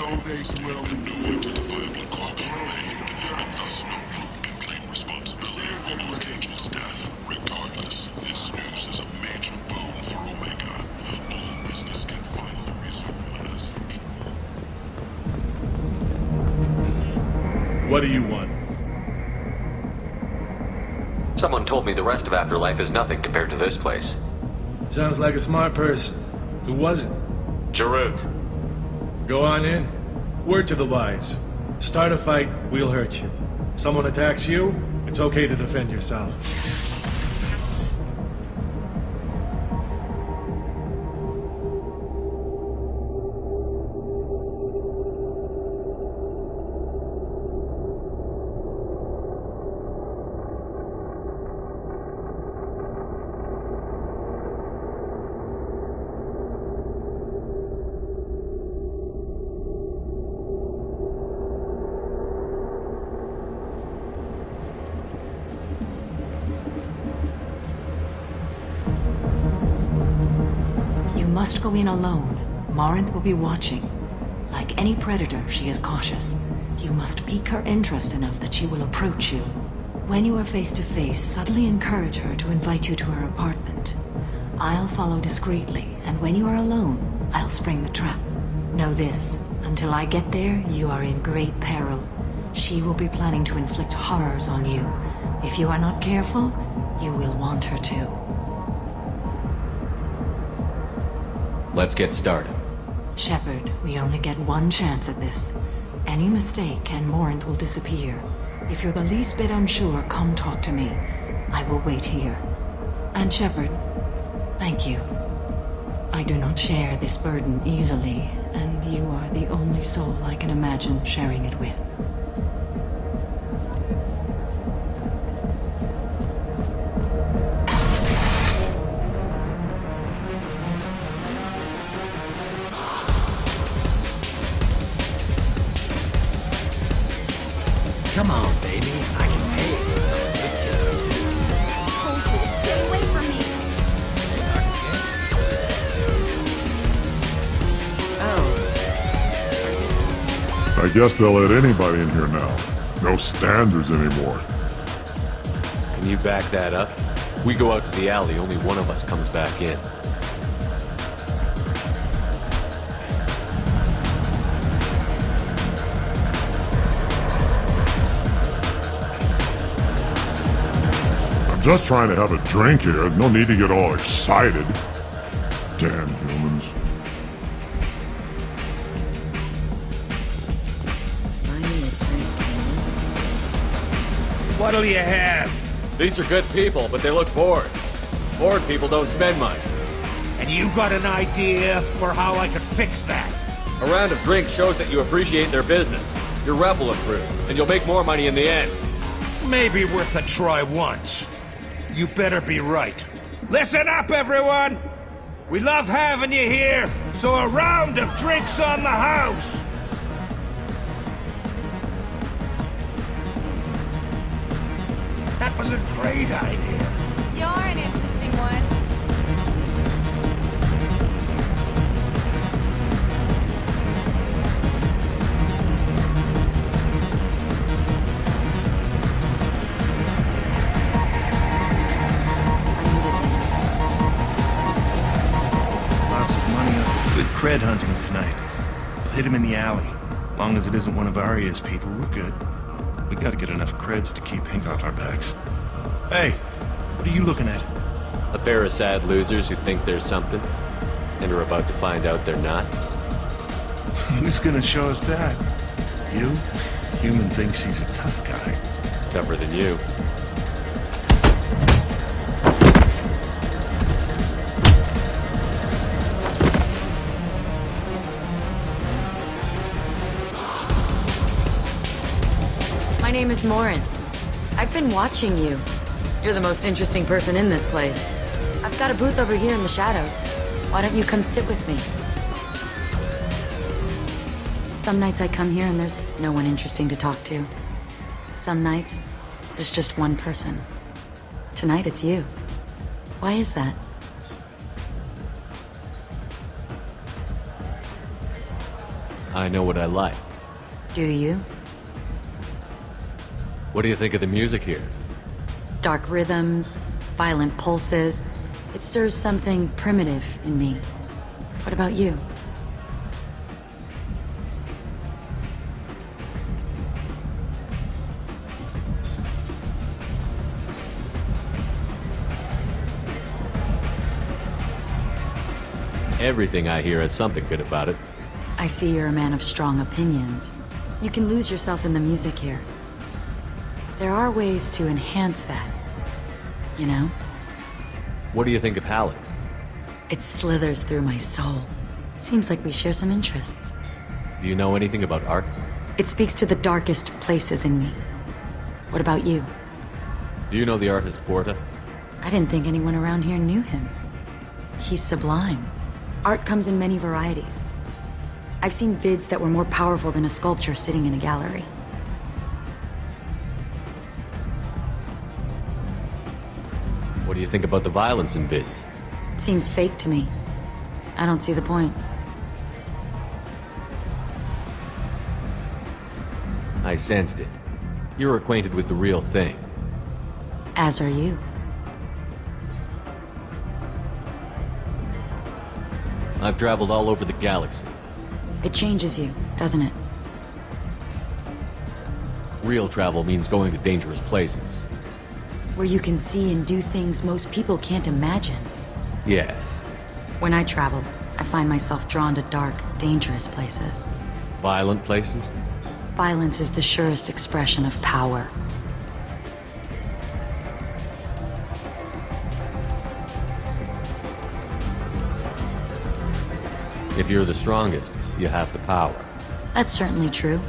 and no identifiable corpse remained, and thus no one can claim responsibility for Archangel's death. Regardless, this news is a major boon for Omega. All business can finally resume as usual. What do you want? Someone told me the rest of Afterlife is nothing compared to this place. Sounds like a smart person. Who was it? Jarut. Go on in. Word to the wise. Start a fight, we'll hurt you. Someone attacks you, it's okay to defend yourself. You must go in alone. Morinth will be watching. Like any predator, she is cautious. You must pique her interest enough that she will approach you. When you are face to face, subtly encourage her to invite you to her apartment. I'll follow discreetly, and when you are alone, I'll spring the trap. Know this, until I get there, you are in great peril. She will be planning to inflict horrors on you. If you are not careful, you will want her to. Let's get started. Shepard, we only get one chance at this. Any mistake and Morinth will disappear. If you're the least bit unsure, come talk to me. I will wait here. And Shepard, thank you. I do not share this burden easily, and you are the only soul I can imagine sharing it with. Come on, baby. I can pay you. Stay away from me. I guess they'll let anybody in here now. No standards anymore. Can you back that up? We go out to the alley, only one of us comes back in. Just trying to have a drink here. No need to get all excited. Damn humans. What'll you have? These are good people, but they look bored. Bored people don't spend money. And you got an idea for how I could fix that? A round of drinks shows that you appreciate their business. Your rep will improve, and you'll make more money in the end. Maybe worth a try once. You better be right. Listen up, everyone! We love having you here, so a round of drinks on the house! That was a great idea. You're an interesting one. Cred hunting tonight. We'll hit him in the alley. Long as it isn't one of Arya's people, we're good. We gotta get enough creds to keep Pink off our backs. Hey, what are you looking at? A pair of sad losers who think they're something, and are about to find out they're not. Who's gonna show us that? You? Human thinks he's a tough guy. Tougher than you. My name is Morinth. I've been watching you. You're the most interesting person in this place. I've got a booth over here in the shadows. Why don't you come sit with me? Some nights I come here and there's no one interesting to talk to. Some nights, there's just one person. Tonight it's you. Why is that? I know what I like. Do you? What do you think of the music here? Dark rhythms, violent pulses. It stirs something primitive in me. What about you? Everything I hear has something good about it. I see you're a man of strong opinions. You can lose yourself in the music here. There are ways to enhance that, you know? What do you think of Halleck? It slithers through my soul. Seems like we share some interests. Do you know anything about art? It speaks to the darkest places in me. What about you? Do you know the artist Porta? I didn't think anyone around here knew him. He's sublime. Art comes in many varieties. I've seen vids that were more powerful than a sculpture sitting in a gallery. What do you think about the violence in vids? It seems fake to me. I don't see the point. I sensed it. You're acquainted with the real thing. As are you. I've traveled all over the galaxy. It changes you, doesn't it? Real travel means going to dangerous places. Where you can see and do things most people can't imagine. Yes. When I travel, I find myself drawn to dark, dangerous places. Violent places? Violence is the surest expression of power. If you're the strongest, you have the power. That's certainly true.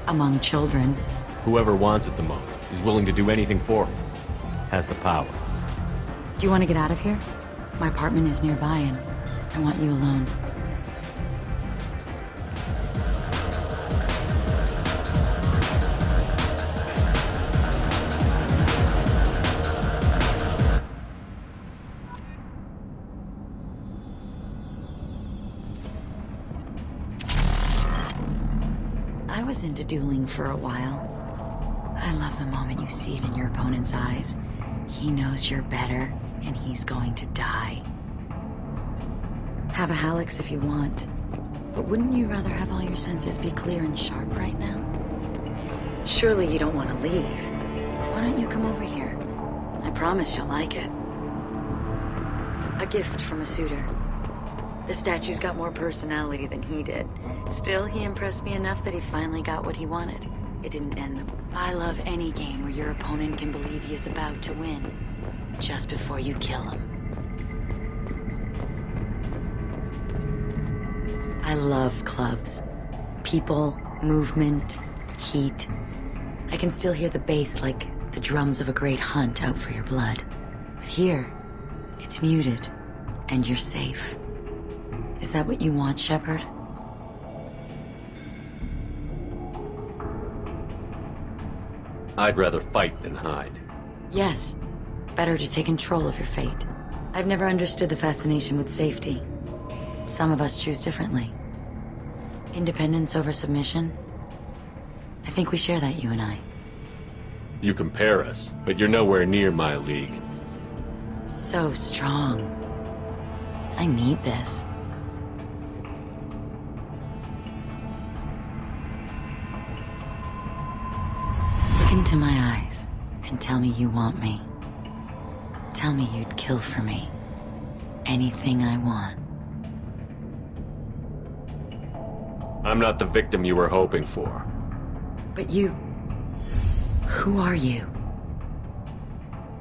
Among children. Whoever wants it the most is willing to do anything for it. Has the power. Do you want to get out of here? My apartment is nearby and I want you alone. I was into dueling for a while. I love the moment you see it in your opponent's eyes. He knows you're better, and he's going to die. Have a Hallex if you want. But wouldn't you rather have all your senses be clear and sharp right now? Surely you don't want to leave. Why don't you come over here? I promise you'll like it. A gift from a suitor. The statue's got more personality than he did. Still, he impressed me enough that he finally got what he wanted. It didn't end the... I love any game where your opponent can believe he is about to win, just before you kill him. I love clubs. People, movement, heat. I can still hear the bass like the drums of a great hunt out for your blood. But here, it's muted, and you're safe. Is that what you want, Shepard? I'd rather fight than hide. Yes. Better to take control of your fate. I've never understood the fascination with safety. Some of us choose differently. Independence over submission? I think we share that, you and I. You compare us, but you're nowhere near my league. So strong. I need this. Look into my eyes and tell me you want me. Tell me you'd kill for me. Anything I want. I'm not the victim you were hoping for. But you... Who are you?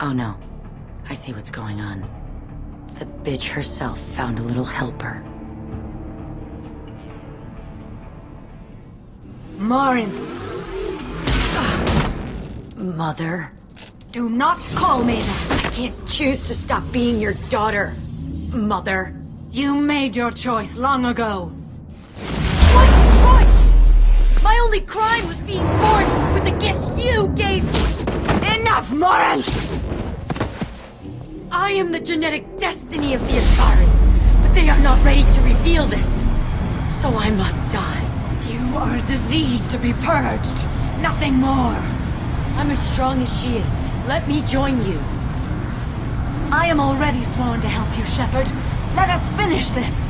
Oh no. I see what's going on. The bitch herself found a little helper. Marin! Mother. Do not call me that! I can't choose to stop being your daughter. Mother. You made your choice long ago. What choice? My only crime was being born with the gifts you gave me. Enough, Marin! I am the genetic destiny of the Asari, but they are not ready to reveal this. So I must die. You are a disease to be purged. Nothing more. I'm as strong as she is. Let me join you. I am already sworn to help you, Shepard. Let us finish this.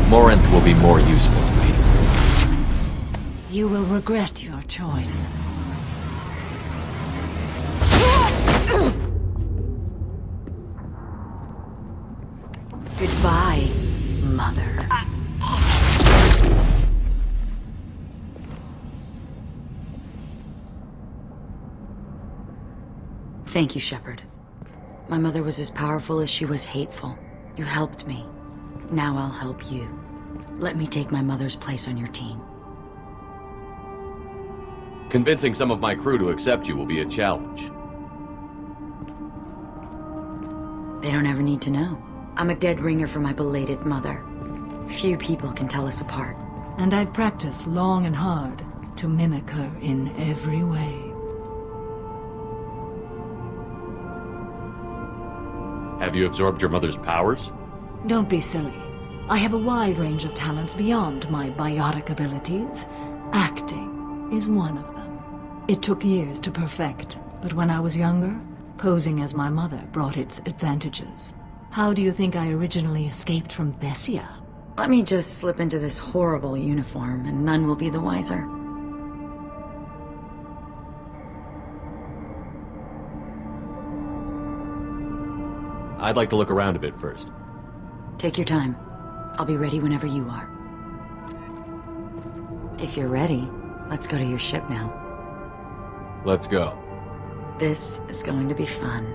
Morinth will be more useful to me. You will regret your choice. Goodbye, Mother. Thank you, Shepard. My mother was as powerful as she was hateful. You helped me. Now I'll help you. Let me take my mother's place on your team. Convincing some of my crew to accept you will be a challenge. They don't ever need to know. I'm a dead ringer for my belated mother. Few people can tell us apart. And I've practiced long and hard to mimic her in every way. Have you absorbed your mother's powers? Don't be silly. I have a wide range of talents beyond my biotic abilities. Acting is one of them. It took years to perfect, but when I was younger, posing as my mother brought its advantages. How do you think I originally escaped from Thessia? Let me just slip into this horrible uniform, and none will be the wiser. I'd like to look around a bit first. Take your time. I'll be ready whenever you are. If you're ready, let's go to your ship now. Let's go. This is going to be fun.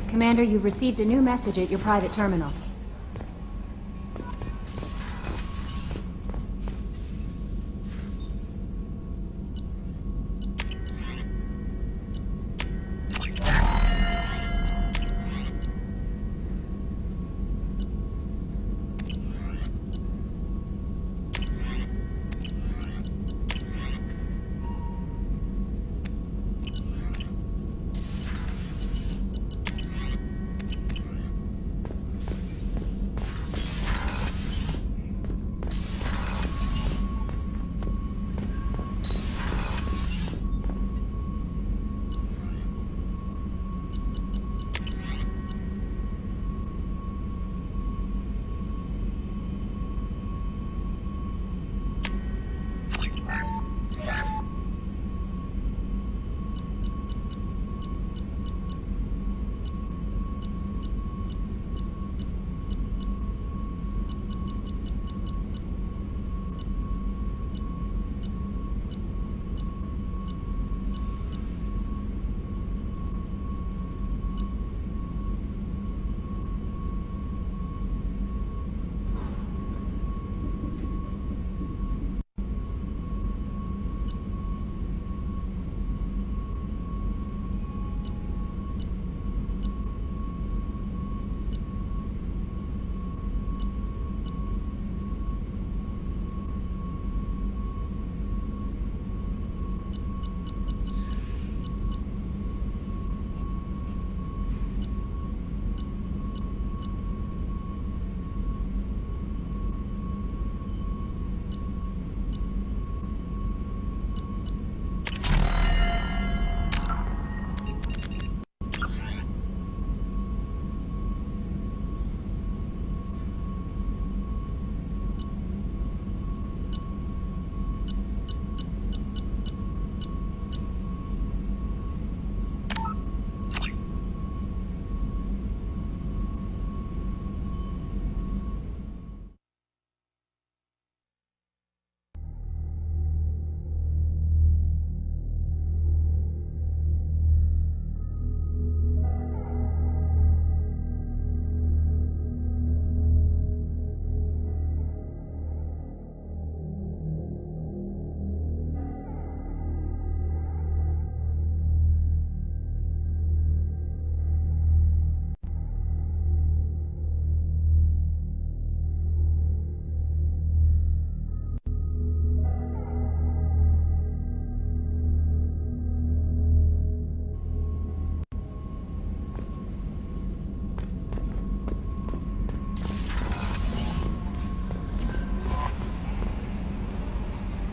Commander, you've received a new message at your private terminal.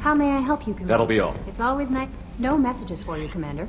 How may I help you, Commander? That'll be all. It's always nice. No messages for you, Commander.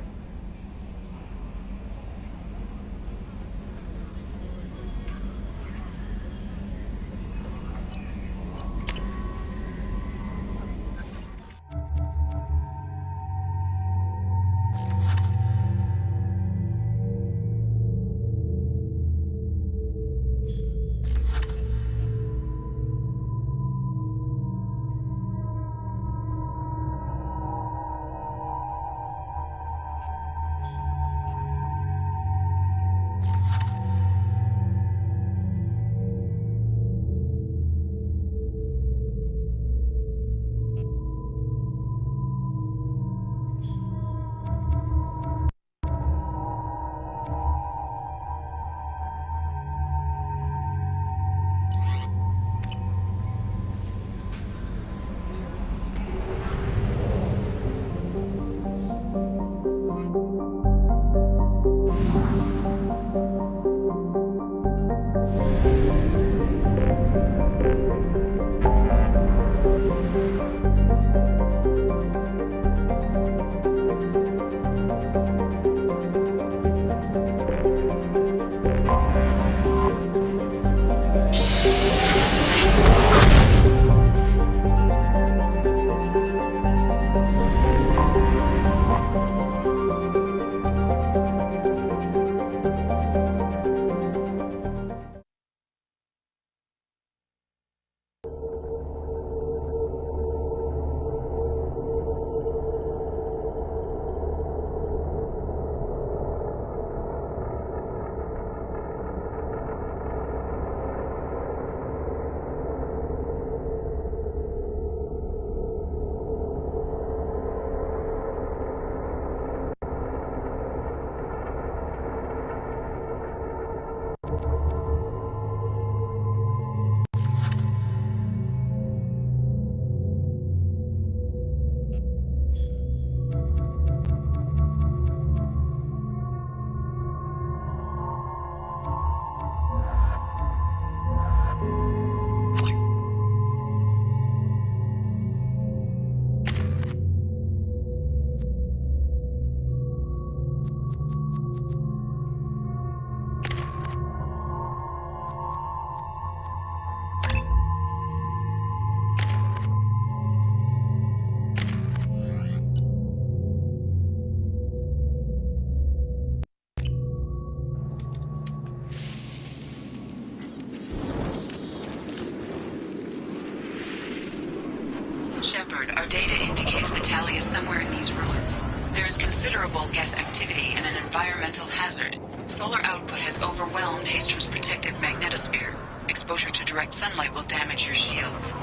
Shepard, our data indicates the tally is somewhere in these ruins. There is considerable Geth activity and an environmental hazard. Solar output has overwhelmed Hastrom's protective magnetosphere. Exposure to direct sunlight will damage your shields.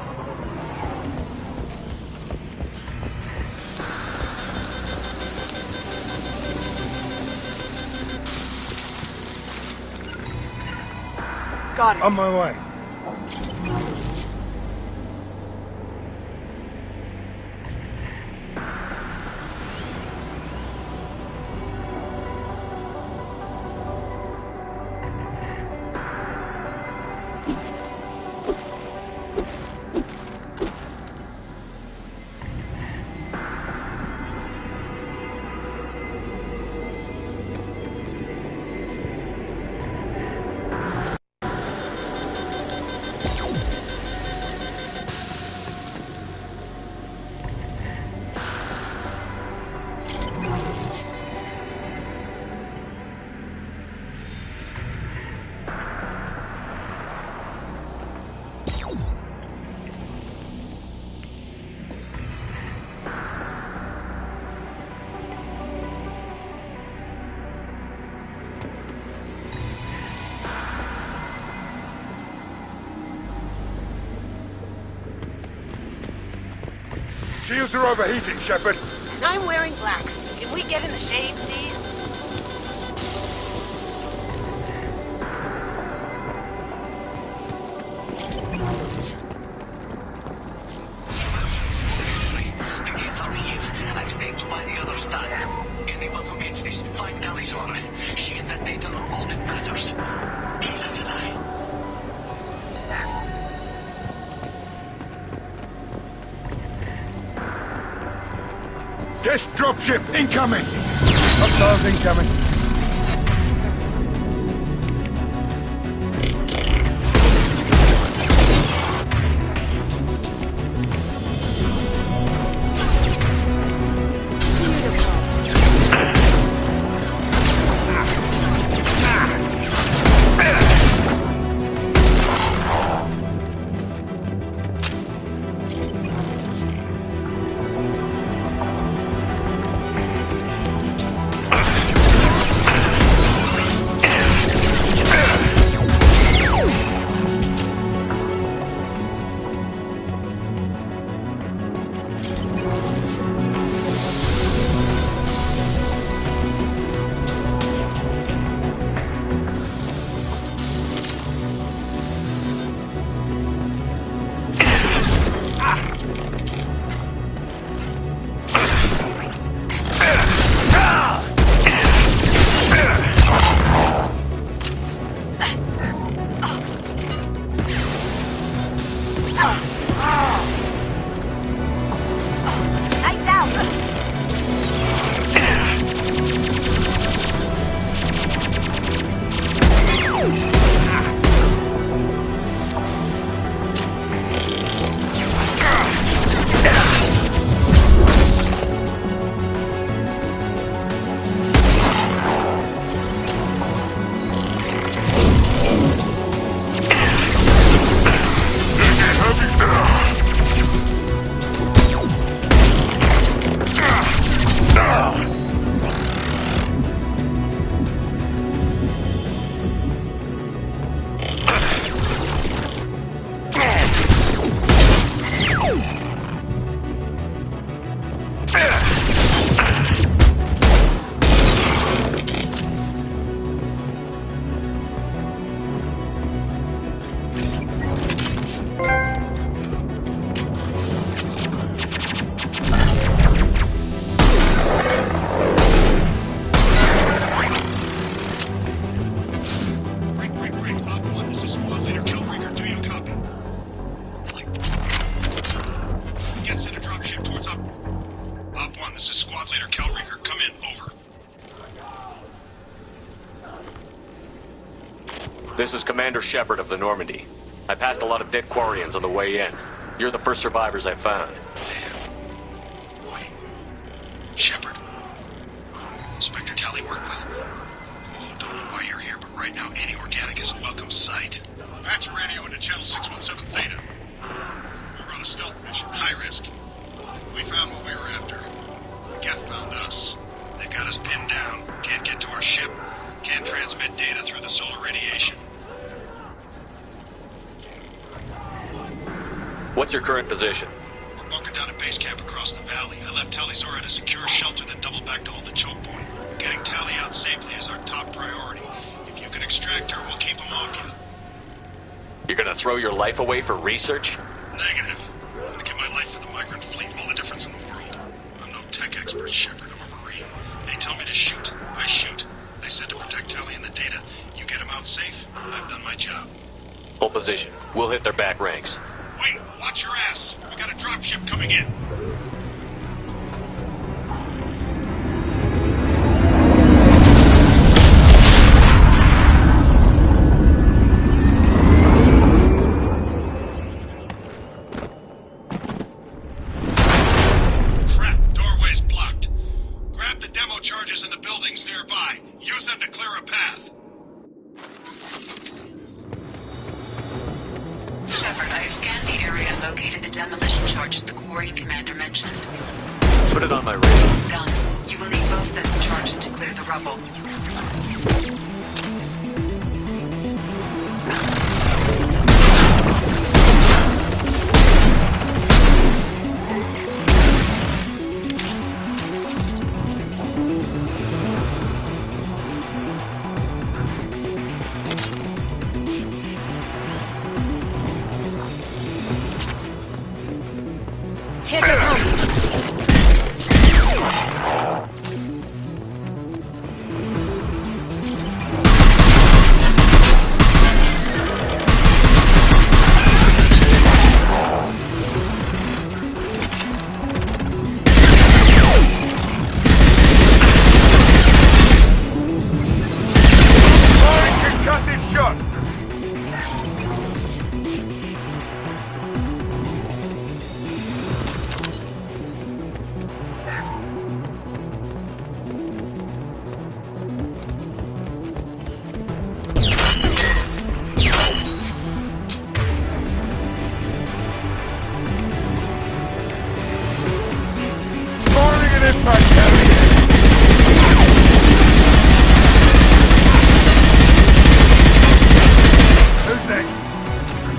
Got it. On my way. Shields are overheating, Shepard. And I'm wearing black. Can we get in the shade, please? The gates are here. I've stayed to buy the other stuff. Anyone who gets this, find Calizor. She and that data are all that matters. Kill us alive. Test dropship incoming! Hostiles incoming. This is Commander Shepard of the Normandy. I passed a lot of dead Quarians on the way in. You're the first survivors I found. Damn. Wait. Shepard. Inspector Tally worked with. Oh, don't know why you're here, but right now any organic is a welcome sight. Patch your radio into channel 617 Theta. We're on a stealth mission, high risk. We found what we were after. Geth found us. They've got us pinned down. Can't get to our ship. Can't transmit data through the solar radiation. What's your current position? We're bunkered down at base camp across the valley. I left Talizor at a secure shelter, then doubled back to hold the choke point. Getting Tally out safely is our top priority. If you can extract her, we'll keep them off you. You're gonna throw your life away for research? Negative. I'm gonna give my life for the migrant fleet, all the difference in the world. I'm no tech expert, Shepard. I'm a Marine. They tell me to shoot. I shoot. They said to protect Tally and the data. You get them out safe, I've done my job. Hold position. We'll hit their back ranks. Wait, watch your ass. We got a dropship coming in. Crap, doorway's blocked. Grab the demo charges in the buildings nearby. Use them to clear a path. Shepard, I have scanned the area and located the demolition charges the Quarian commander mentioned. Put it on my radar. Done. You will need both sets of charges to clear the rubble.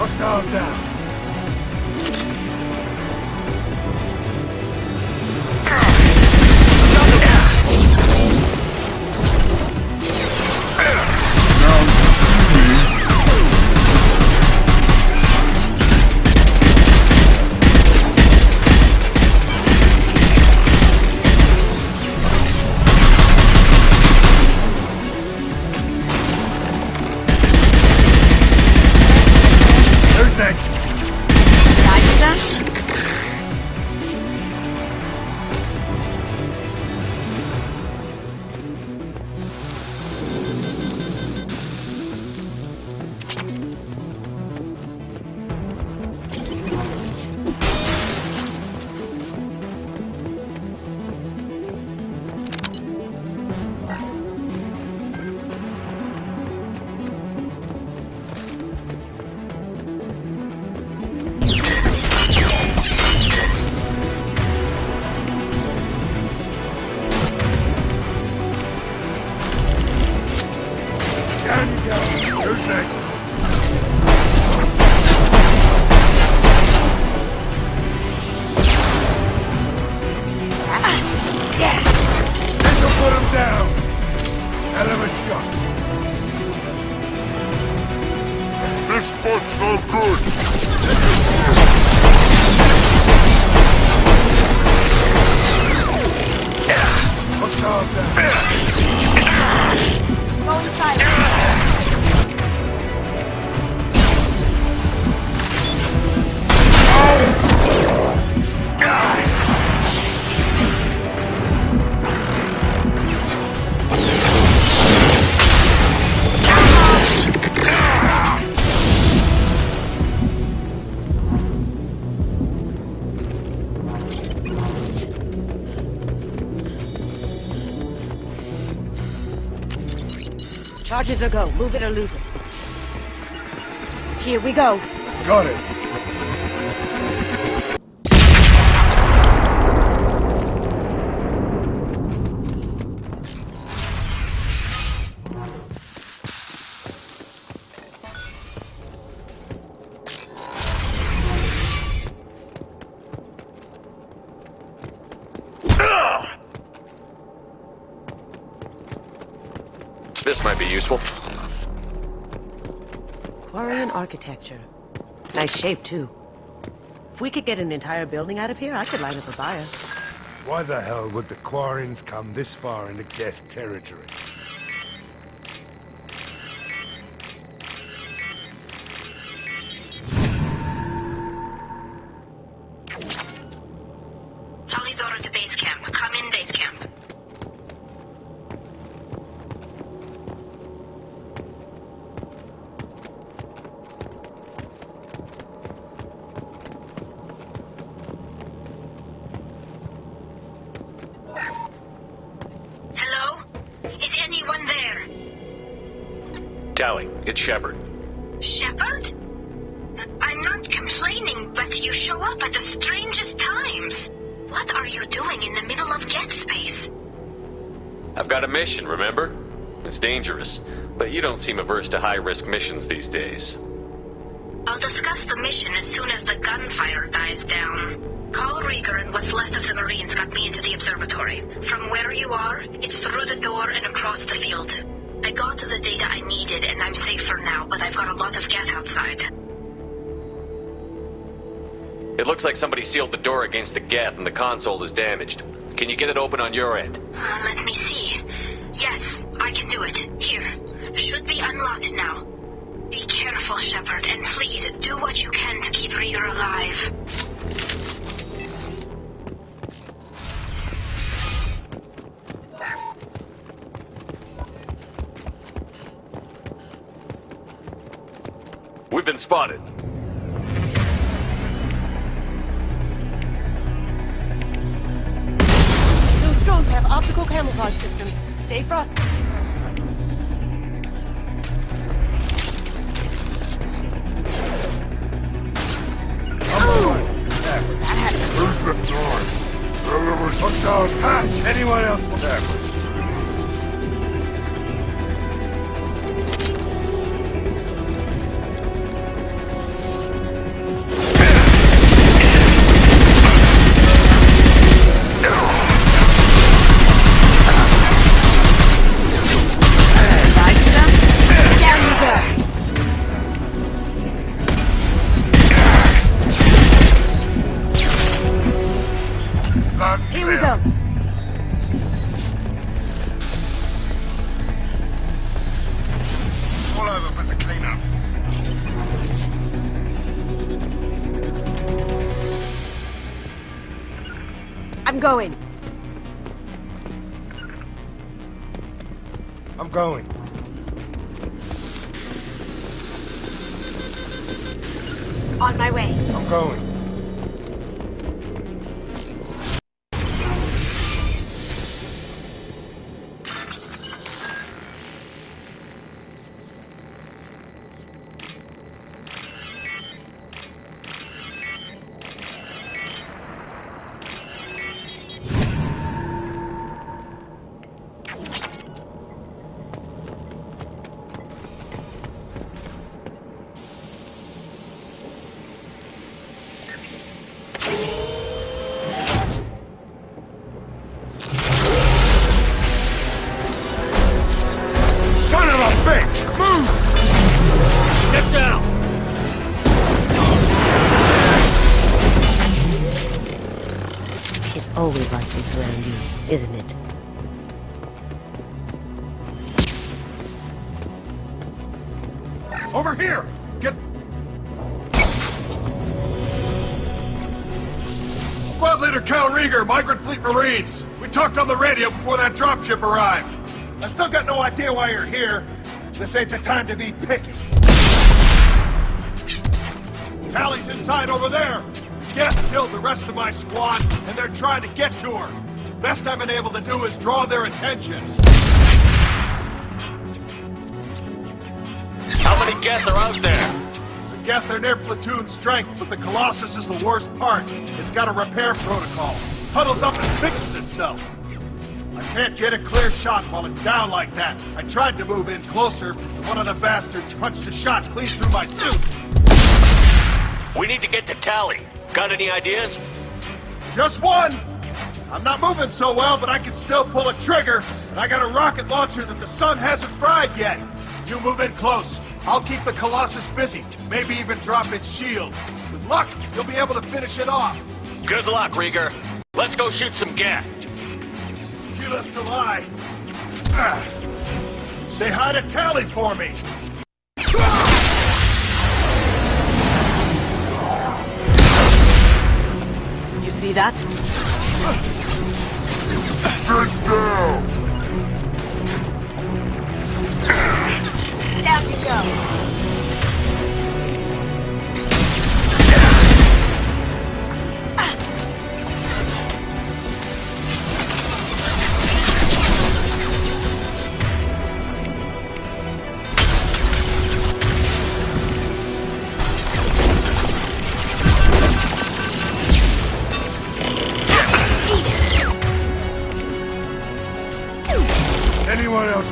Hostile down. Who's next? This'll put him down. Hell of a shot. This spot's no good. Hostile down. Go inside. Charges or go. Move it or lose it. Here we go. Got it. This might be useful. Quarian architecture. Nice shape, too. If we could get an entire building out of here, I could line up a buyer. Why the hell would the Quarians come this far into Geth territory? Tali's order to base camp. Come in base camp. Hello? Is anyone there? Tally, it's Shepard. Shepard? I'm not complaining, but you show up at the strangest times. What are you doing in the middle of Geth space? I've got a mission, remember? It's dangerous, but you don't seem averse to high-risk missions these days. I'll discuss the mission as soon as the gunfire dies down. Call Rieger and what's left of the Marines got me into the observatory. From where you are, it's through the door and across the field. I got the data I needed and I'm safe for now, but I've got a lot of Geth outside. It looks like somebody sealed the door against the Geth and the console is damaged. Can you get it open on your end? Let me see. Yes, I can do it. Here. Should be unlocked now. Be careful, Shepard, and please do what you can to keep Rieger alive. We've been spotted. Those drones have optical camouflage systems. Stay front. Who's the door? Hostile attack! Anyone else attack? Here we go. All over but the cleanup. I'm going. I'm going. On my way. I'm going. Son of a bitch! Move! Get down! It's always like this around you, isn't it? Over here! Get... Squad Leader Cal Rieger, Migrant Fleet Marines. We talked on the radio before that dropship arrived. I still got no idea why you're here. This ain't the time to be picky. Tally's inside over there. Guest killed the rest of my squad, and they're trying to get to her. Best I've been able to do is draw their attention. How many Geth are out there? The Geth are near platoon strength, but the Colossus is the worst part. It's got a repair protocol. Huddles up and fixes itself. I can't get a clear shot while it's down like that. I tried to move in closer, but one of the bastards punched a shot clean through my suit. We need to get to Tally. Got any ideas? Just one! I'm not moving so well, but I can still pull a trigger, and I got a rocket launcher that the sun hasn't fried yet. You move in close. I'll keep the Colossus busy, maybe even drop its shield. With luck, you'll be able to finish it off. Good luck, Rieger. Let's go shoot some Geth. Needless to lie. Say hi to Tally for me. You see that? Sit down! Down you go. Anyone else?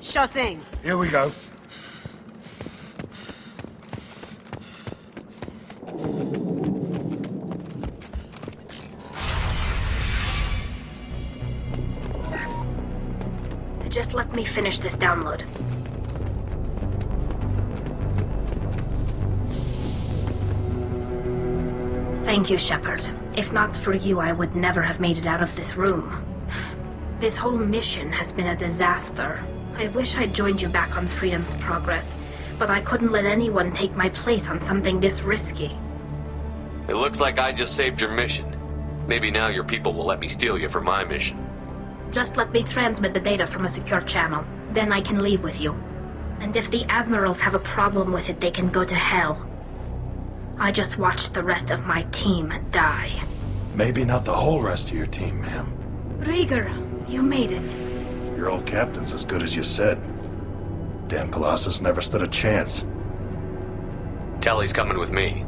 Sure thing. Here we go. Just let me finish this download. Thank you, Shepard. If not for you, I would never have made it out of this room. This whole mission has been a disaster. I wish I'd joined you back on Freedom's Progress, but I couldn't let anyone take my place on something this risky. It looks like I just saved your mission. Maybe now your people will let me steal you for my mission. Just let me transmit the data from a secure channel. Then I can leave with you. And if the Admirals have a problem with it, they can go to hell. I just watched the rest of my team die. Maybe not the whole rest of your team, ma'am. Rieger, you made it. Your old captain's as good as you said. Damn Colossus never stood a chance. Tally's coming with me.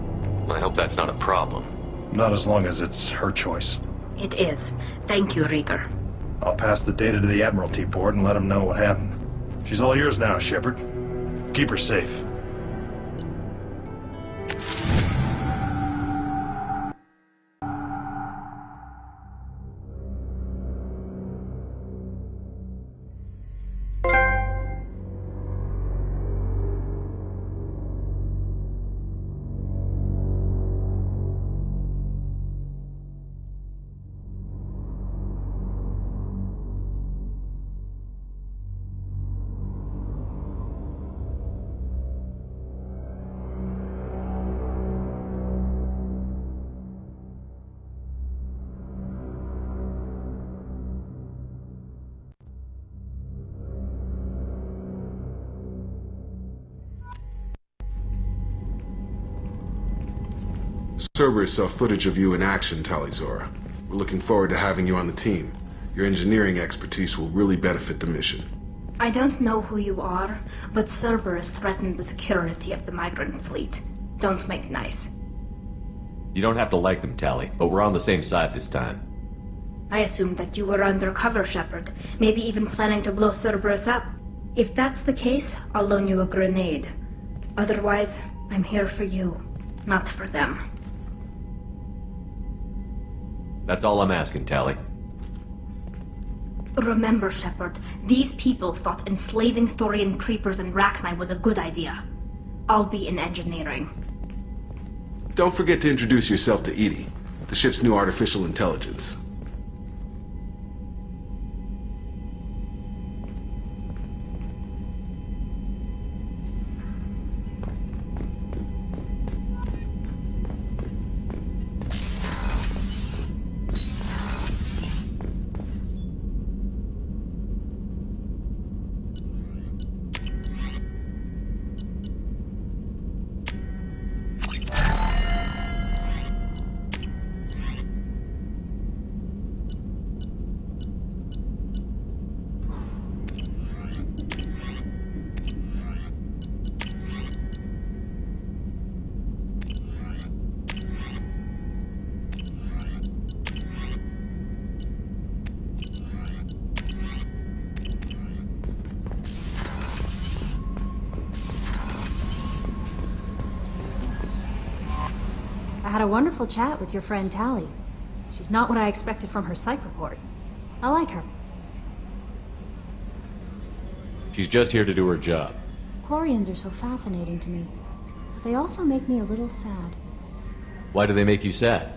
I hope that's not a problem. Not as long as it's her choice. It is. Thank you, Rieger. I'll pass the data to the Admiralty board and let them know what happened. She's all yours now, Shepard. Keep her safe. Cerberus saw footage of you in action, Talizora. We're looking forward to having you on the team. Your engineering expertise will really benefit the mission. I don't know who you are, but Cerberus threatened the security of the migrant fleet. Don't make nice. You don't have to like them, Tally, but we're on the same side this time. I assumed that you were undercover, Shepard. Maybe even planning to blow Cerberus up. If that's the case, I'll loan you a grenade. Otherwise, I'm here for you, not for them. That's all I'm asking, Tally. Remember, Shepard, these people thought enslaving Thorian creepers and Rachni was a good idea. I'll be in engineering. Don't forget to introduce yourself to EDI, the ship's new artificial intelligence. I had a wonderful chat with your friend Tally. She's not what I expected from her psych report. I like her. She's just here to do her job. Quarians are so fascinating to me, but they also make me a little sad. Why do they make you sad?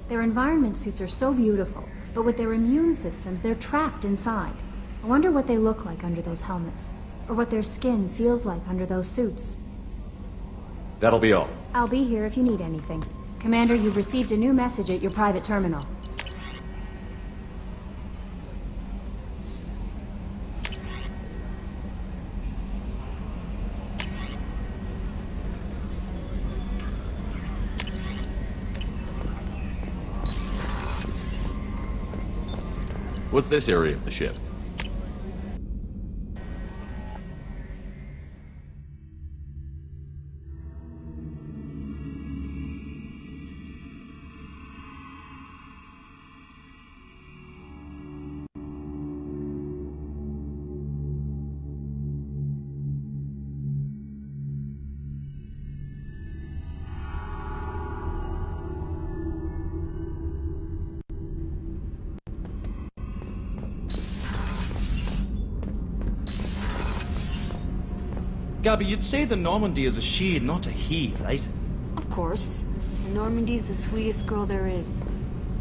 Their environment suits are so beautiful, but with their immune systems, they're trapped inside. I wonder what they look like under those helmets, or what their skin feels like under those suits. That'll be all. I'll be here if you need anything. Commander, you've received a new message at your private terminal. What's this area of the ship? Gabby, you'd say the Normandy is a she, not a he, right? Of course. And Normandy's the sweetest girl there is.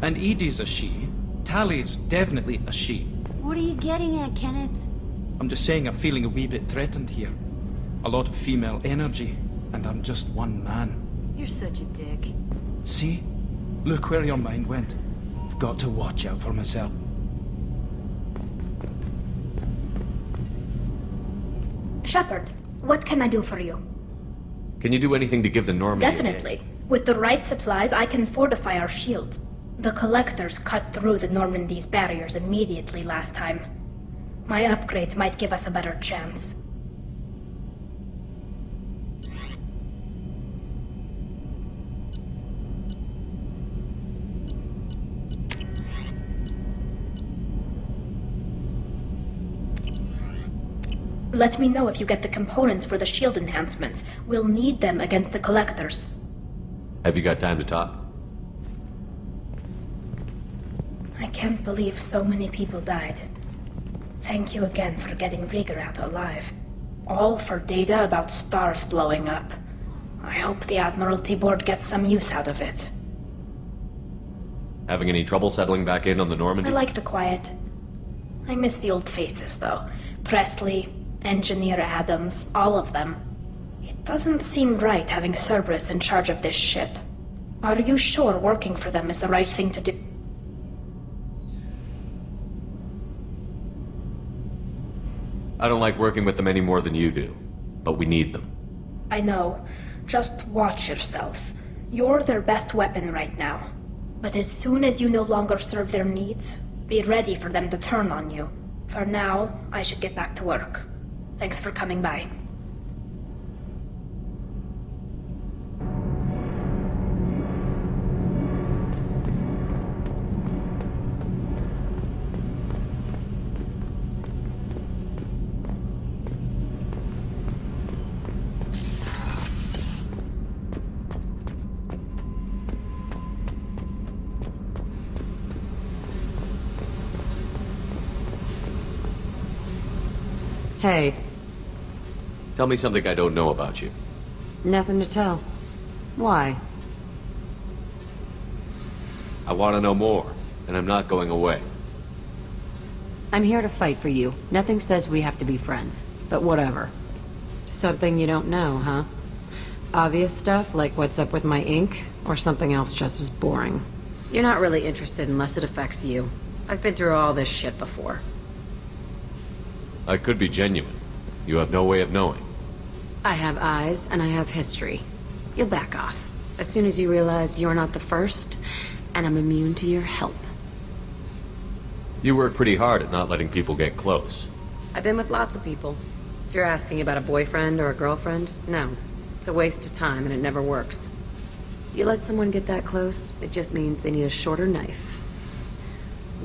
And Edie's a she. Tally's definitely a she. What are you getting at, Kenneth? I'm just saying I'm feeling a wee bit threatened here. A lot of female energy, and I'm just one man. You're such a dick. See? Look where your mind went. I've got to watch out for myself. Shepard, what can I do for you? Can you do anything to give the Normandy a hand? Definitely. With the right supplies, I can fortify our shields. The Collectors cut through the Normandy's barriers immediately last time. My upgrades might give us a better chance. Let me know if you get the components for the shield enhancements. We'll need them against the Collectors. Have you got time to talk? I can't believe so many people died. Thank you again for getting Rieger out alive. All for data about stars blowing up. I hope the Admiralty Board gets some use out of it. Having any trouble settling back in on the Normandy? I like the quiet. I miss the old faces, though. Presley, Engineer Adams, all of them. It doesn't seem right having Cerberus in charge of this ship. Are you sure working for them is the right thing to do? I don't like working with them any more than you do, but we need them. I know. Just watch yourself. You're their best weapon right now. But as soon as you no longer serve their needs, be ready for them to turn on you. For now, I should get back to work. Thanks for coming by. Hey. Tell me something I don't know about you. Nothing to tell. Why? I want to know more, and I'm not going away. I'm here to fight for you. Nothing says we have to be friends, but whatever. Something you don't know, huh? Obvious stuff, like what's up with my ink, or something else just as boring. You're not really interested unless it affects you. I've been through all this shit before. I could be genuine. You have no way of knowing. I have eyes, and I have history. You'll back off. As soon as you realize you're not the first, and I'm immune to your help. You work pretty hard at not letting people get close. I've been with lots of people. If you're asking about a boyfriend or a girlfriend, no. It's a waste of time, and it never works. You let someone get that close, it just means they need a shorter knife.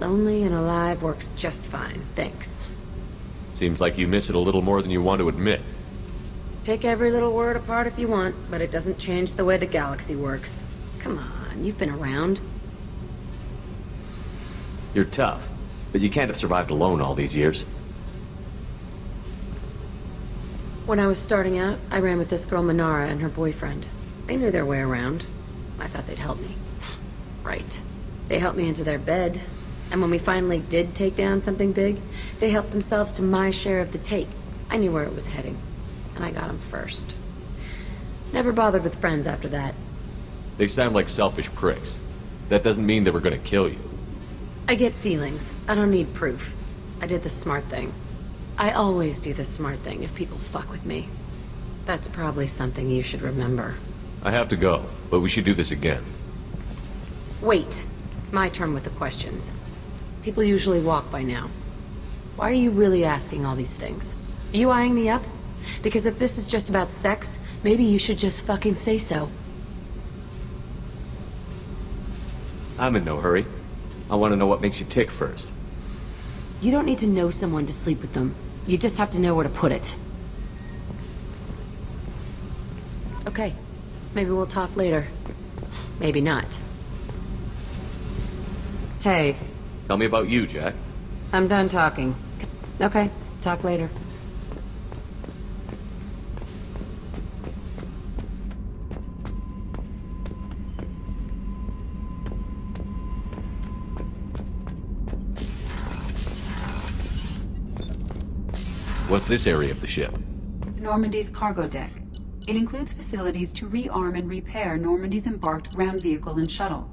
Lonely and alive works just fine, thanks. Seems like you miss it a little more than you want to admit. Pick every little word apart if you want, but it doesn't change the way the galaxy works. Come on, you've been around. You're tough, but you can't have survived alone all these years. When I was starting out, I ran with this girl Minara and her boyfriend. They knew their way around. I thought they'd help me. Right. They helped me into their bed. And when we finally did take down something big, they helped themselves to my share of the take. I knew where it was heading, and I got them first. Never bothered with friends after that. They sound like selfish pricks. That doesn't mean they were gonna kill you. I get feelings. I don't need proof. I did the smart thing. I always do the smart thing if people fuck with me. That's probably something you should remember. I have to go, but we should do this again. Wait. My turn with the questions. People usually walk by now. Why are you really asking all these things? Are you eyeing me up? Because if this is just about sex, maybe you should just fucking say so. I'm in no hurry. I want to know what makes you tick first. You don't need to know someone to sleep with them. You just have to know where to put it. Okay. Maybe we'll talk later. Maybe not. Hey. Tell me about you, Jack. I'm done talking. Okay, talk later. What's this area of the ship? Normandy's cargo deck. It includes facilities to rearm and repair Normandy's embarked ground vehicle and shuttle.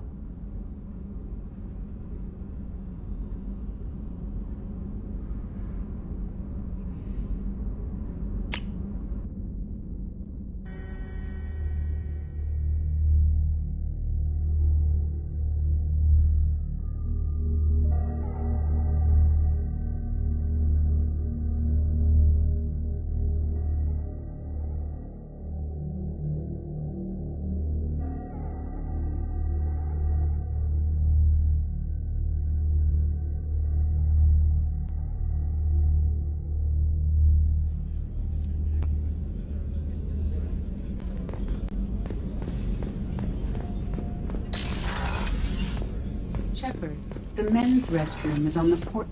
Shepard, the men's restroom is on the port...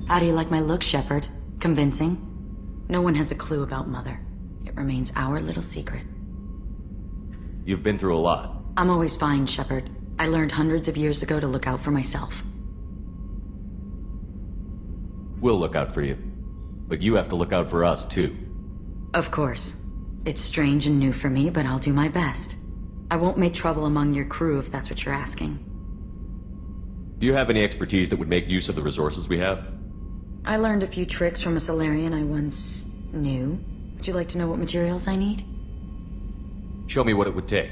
How do you like my look, Shepard? Convincing? No one has a clue about Mother. It remains our little secret. You've been through a lot. I'm always fine, Shepard. I learned hundreds of years ago to look out for myself. We'll look out for you. But you have to look out for us, too. Of course. It's strange and new for me, but I'll do my best. I won't make trouble among your crew if that's what you're asking. Do you have any expertise that would make use of the resources we have? I learned a few tricks from a Solarian I once knew. Would you like to know what materials I need? Show me what it would take.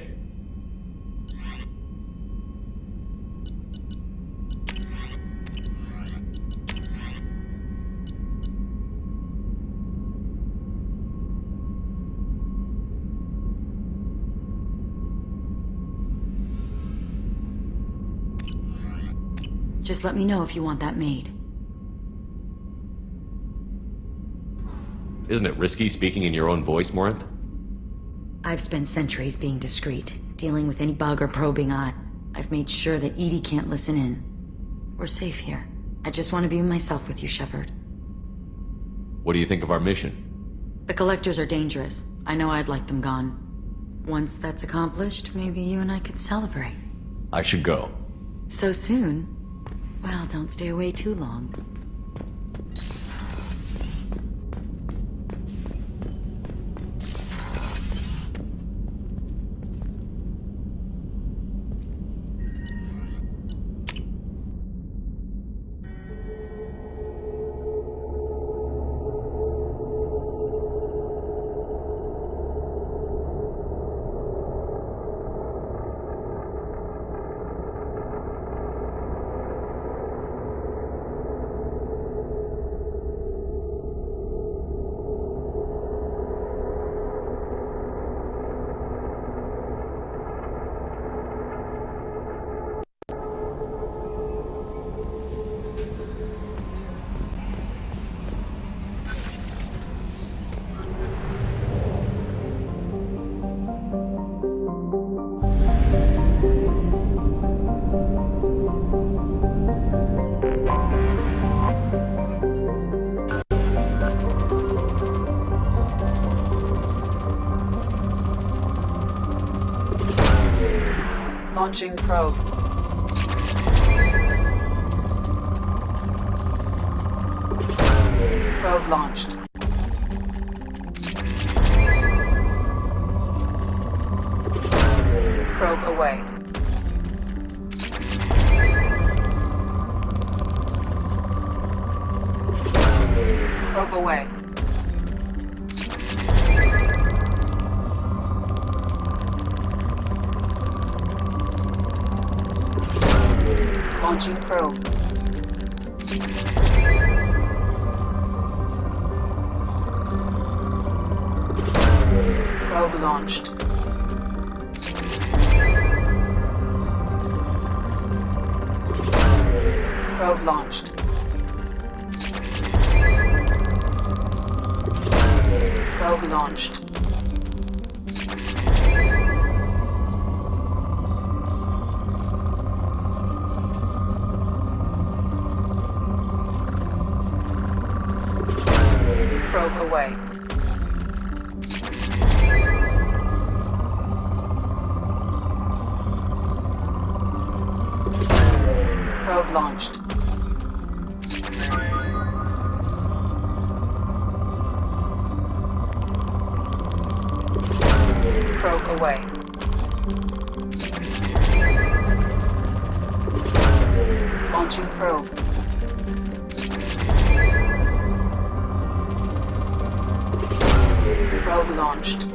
Just let me know if you want that made. Isn't it risky speaking in your own voice, Morinth? I've spent centuries being discreet, dealing with any bug or probing odd. I've made sure that Edie can't listen in. We're safe here. I just want to be myself with you, Shepard. What do you think of our mission? The Collectors are dangerous. I know I'd like them gone. Once that's accomplished, maybe you and I could celebrate. I should go. So soon? Well, don't stay away too long. Launching probe. Probe launched. Probe away. Probe away. Launching probe. Probe launched. Probe launched. Probe launched. Probe away. launched. Probe away. Launching probe. Probe launched.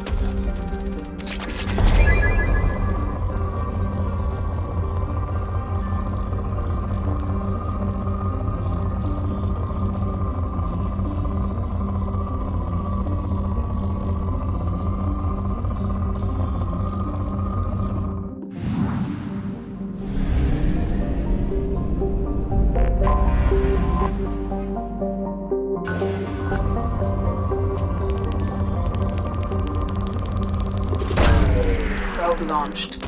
Probe launched.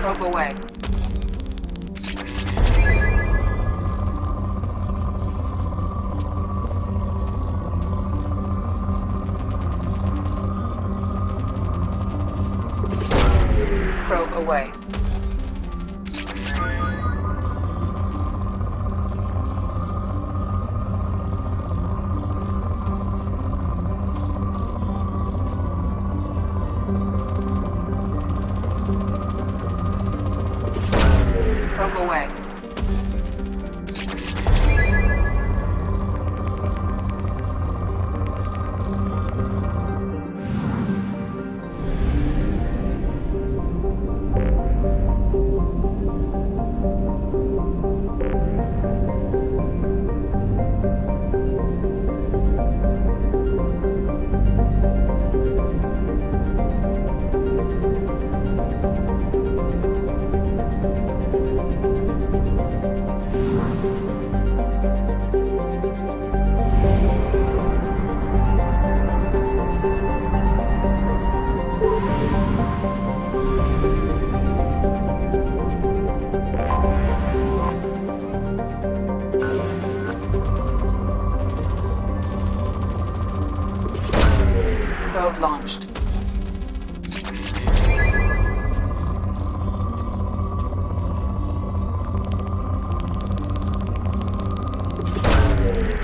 Probe away. Probe away. Probe away. Probe launched.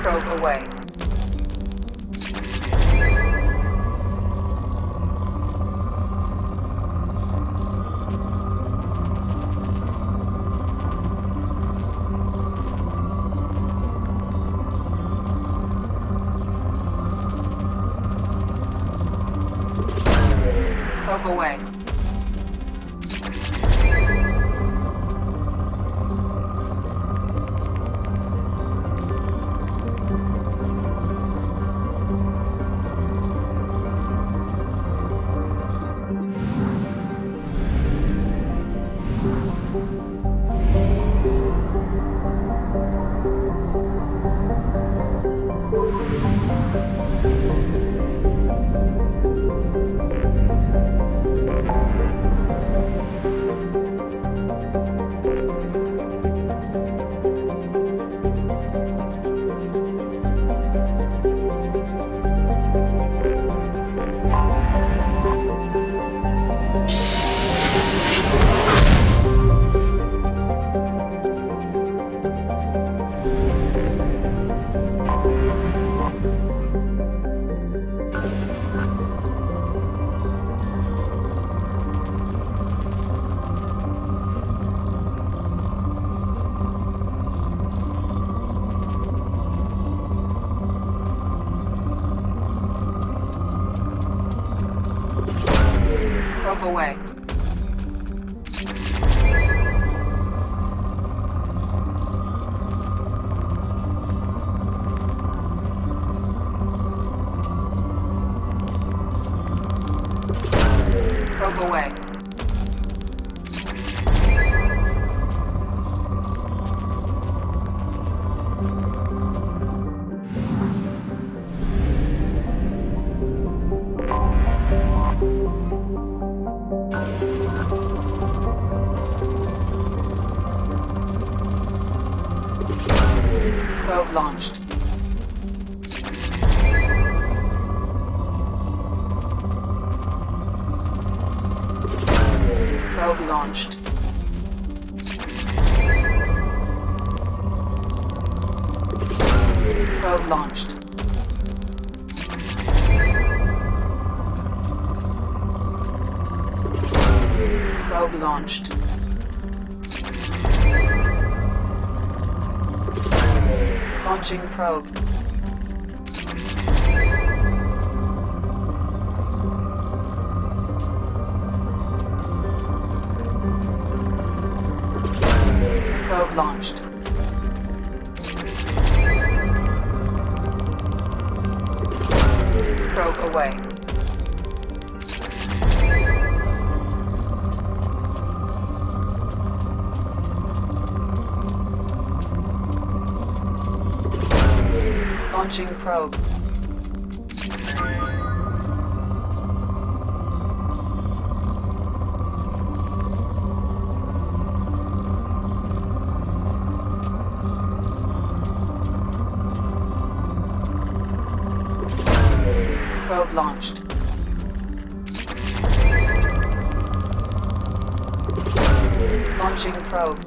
Probe away. Probe away. Probe away. Probe away. Probe launched. launched. Probe launched. Probe launched. Launching probe. Probe launched. Probe away. Launching probe. Probe launched. Launching probe.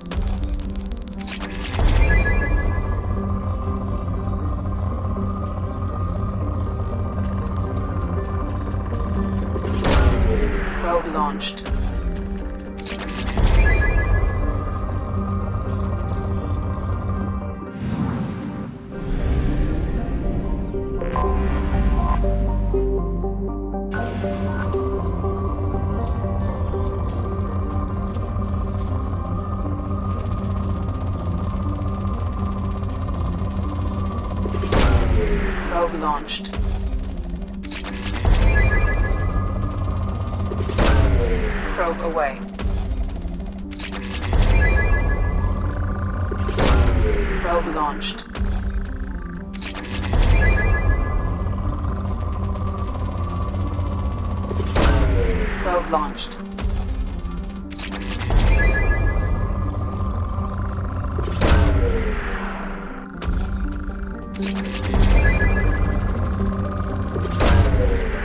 Probe launched. Probe launched. Probe away. Probe launched. Probe launched.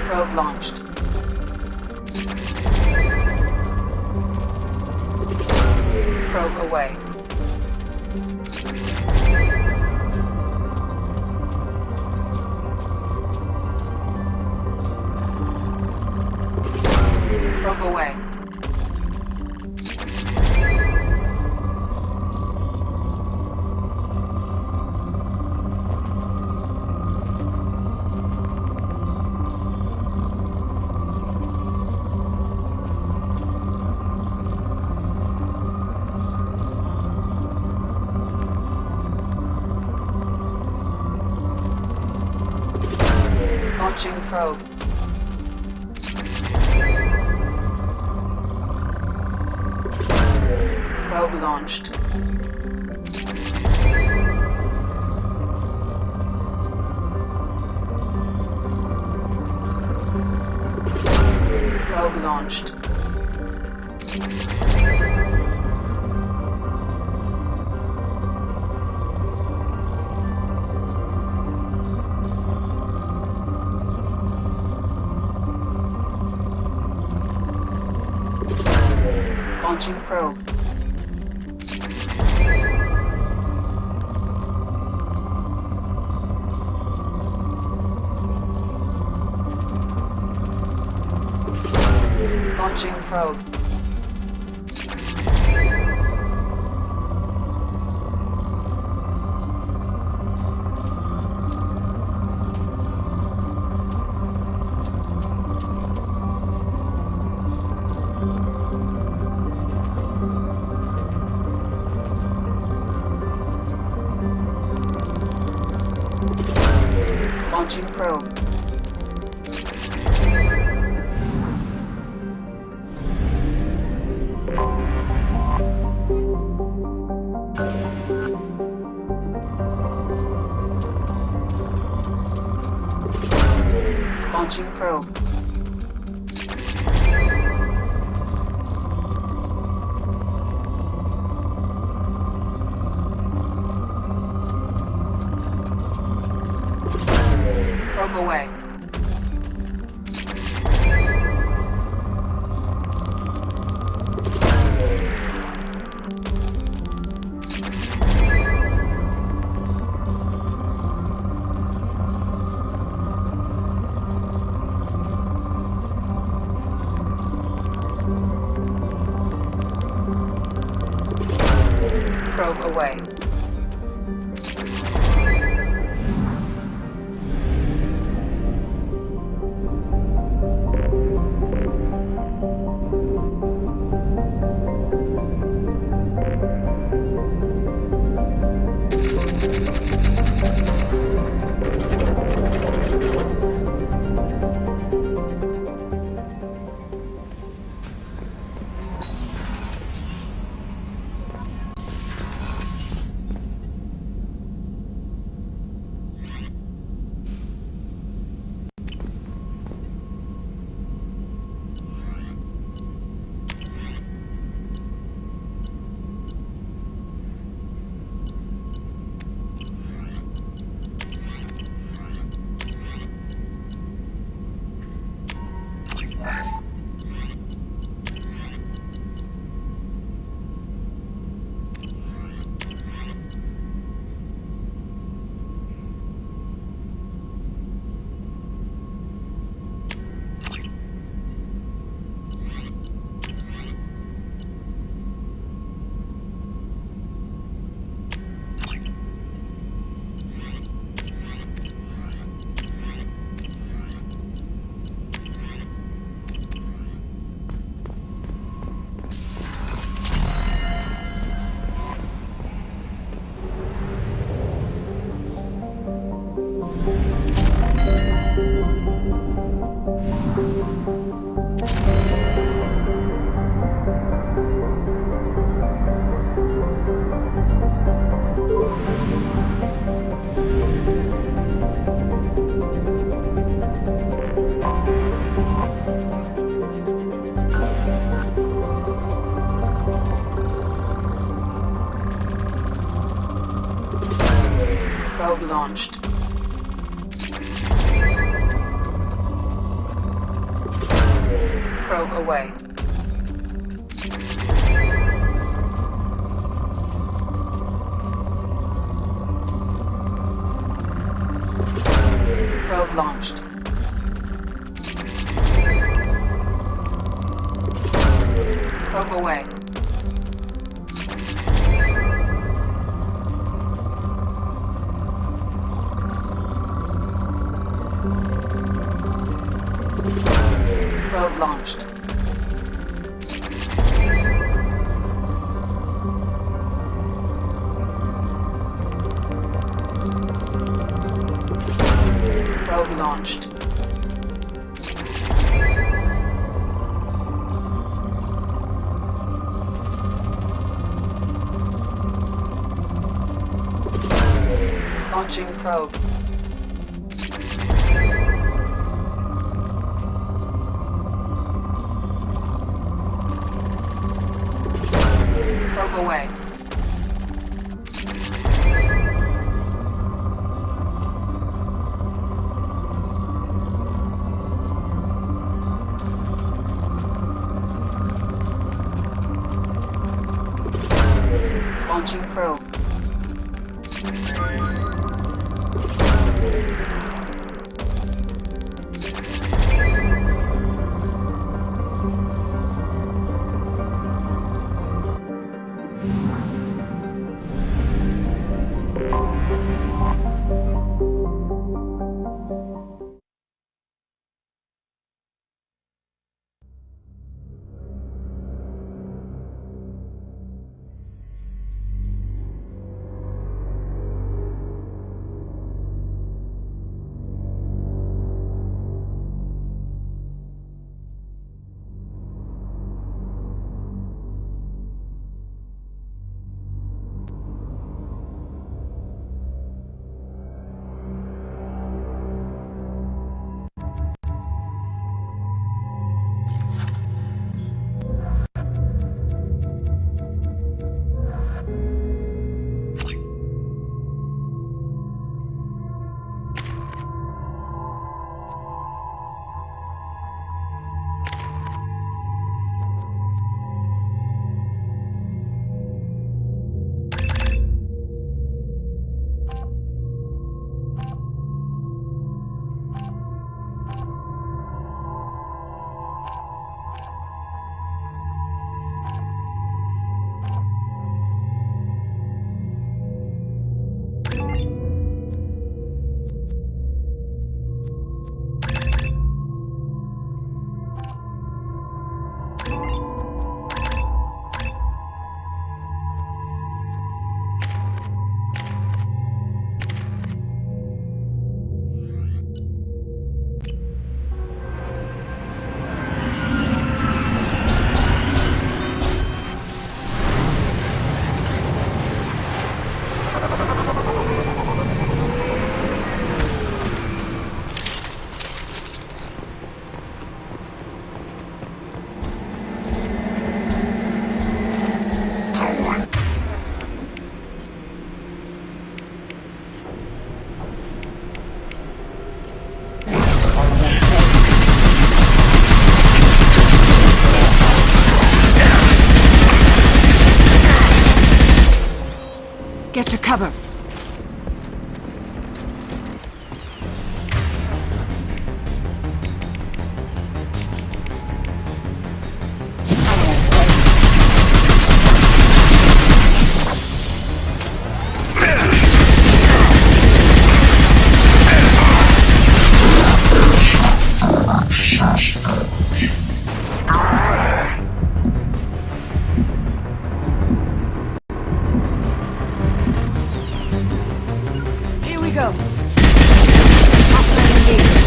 Probe launched. Probe away. Probe away. Launching probe. Probe launched. Probe launched. Launching probe. Launching probe. Launching probe. Launching probe. Probe away. Probe away. Probe launched. Probe away. Probe launched. Probe away. Probe launched. Probe launched. Launching probe. Probe away. Launching probe. cover. Here we go. Hostile engaged.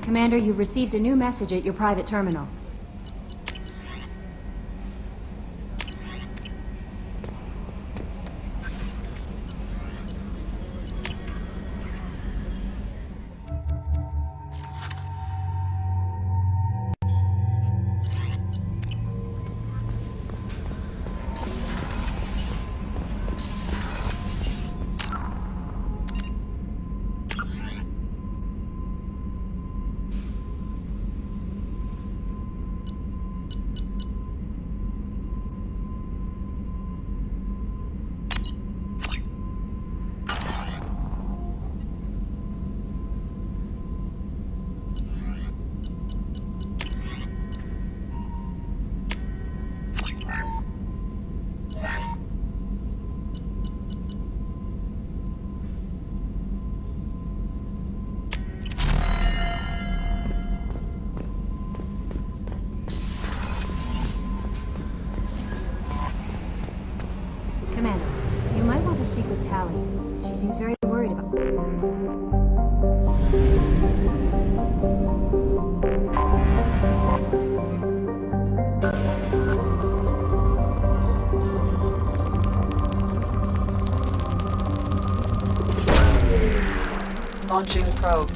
Commander, you've received a new message at your private terminal. Commander, you might want to speak with Tally. She seems very worried about... Launching probe.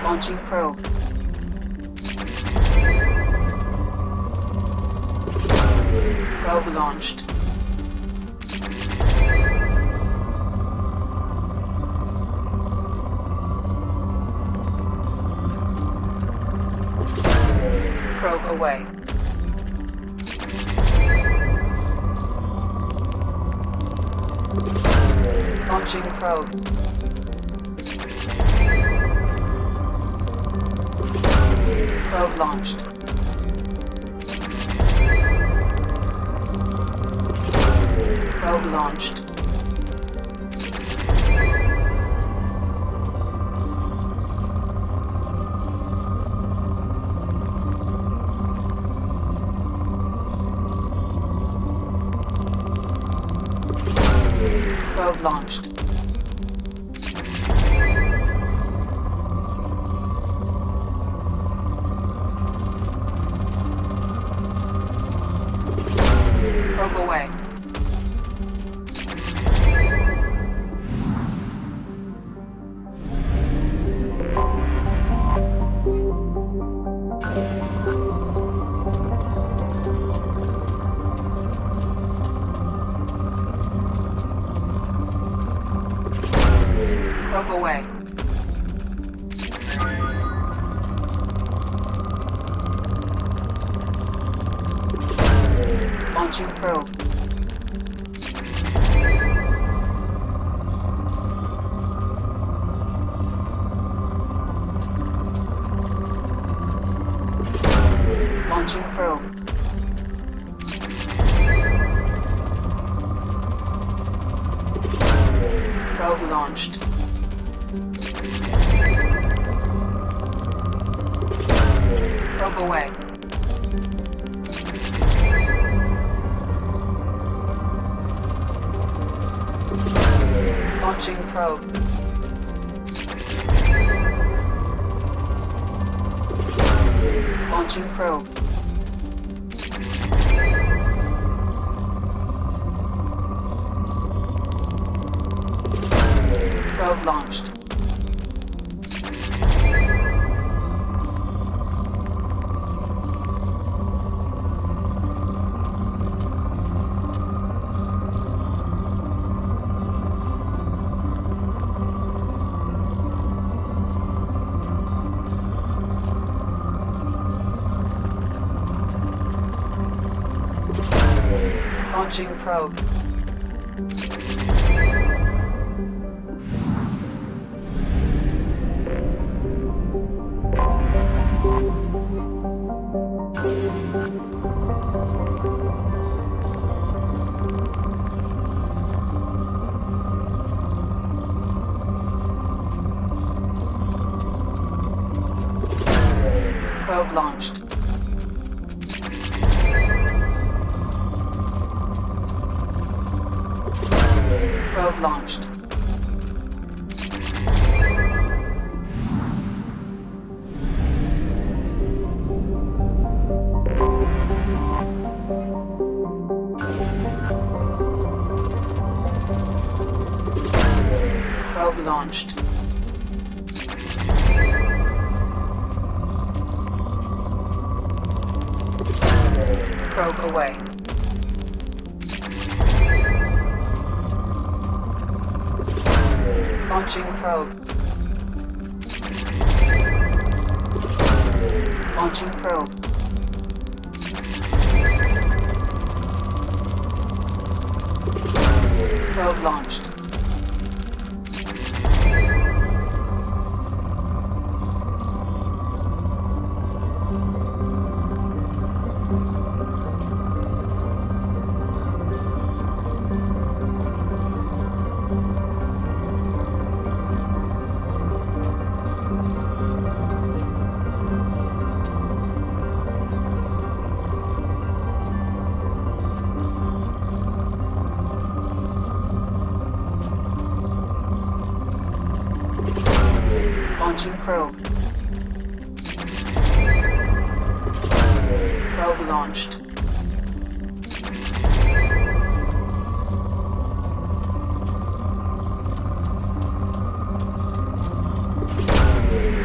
Launching probe. Probe launched. Probe away. Launching probe. Probe launched. Probe launched. Probe launched. away. Probe away. Launching probe. Launching probe. Probe launched. Probe away. Launching probe. Launching probe. Probe launched. Launching probe. Probe launched. Probe launched. Probe launched. Probe away. Launching probe. Launching probe. Probe launched. Launching probe. Probe launched.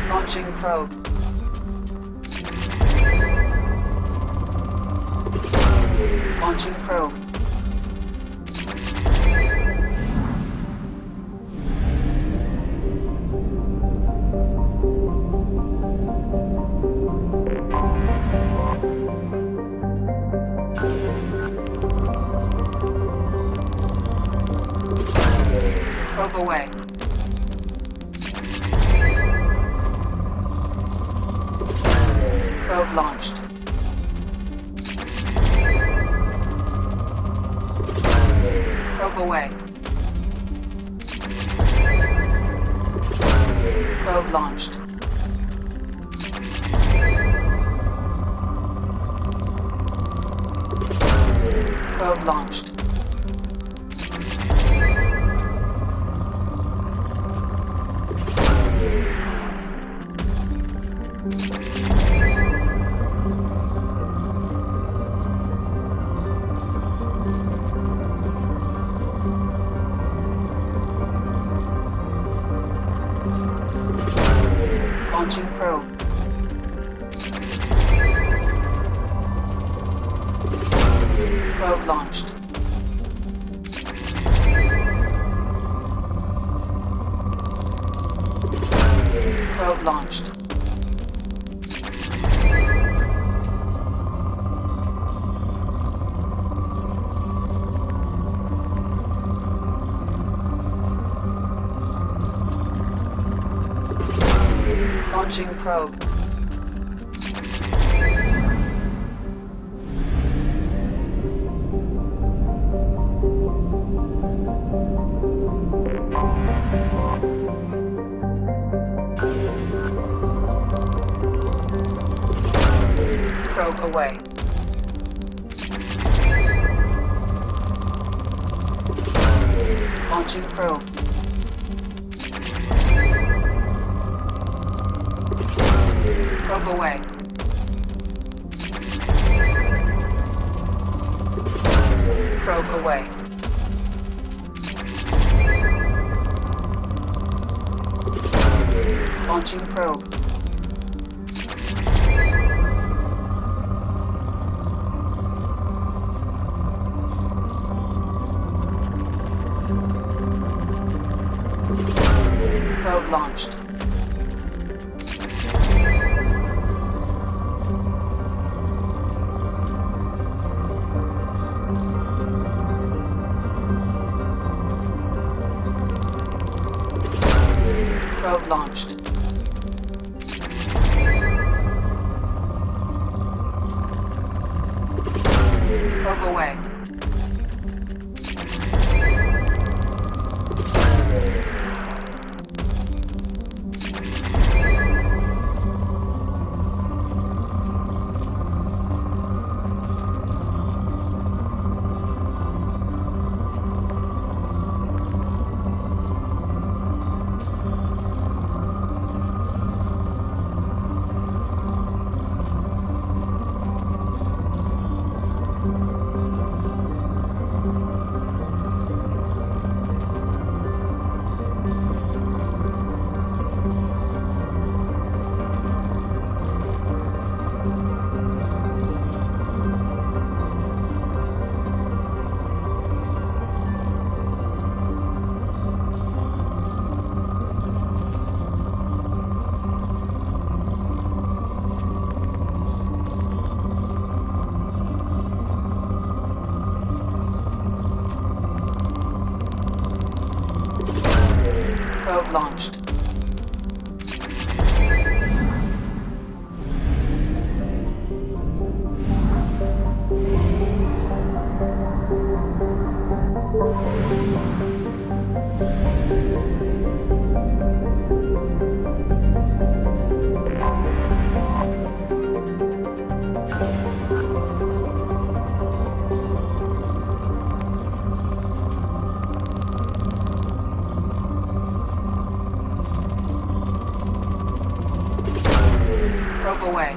Launching probe. Launching probe. Probe away. Probe launched. Probe away. Probe launched. Probe launched. Probe launched. Probe launched. Launching probe. Probe away. Launching probe. Probe away. Probe away. Launching probe. Probe launched. Probe launched. Probe away. Probe launched. Probe away.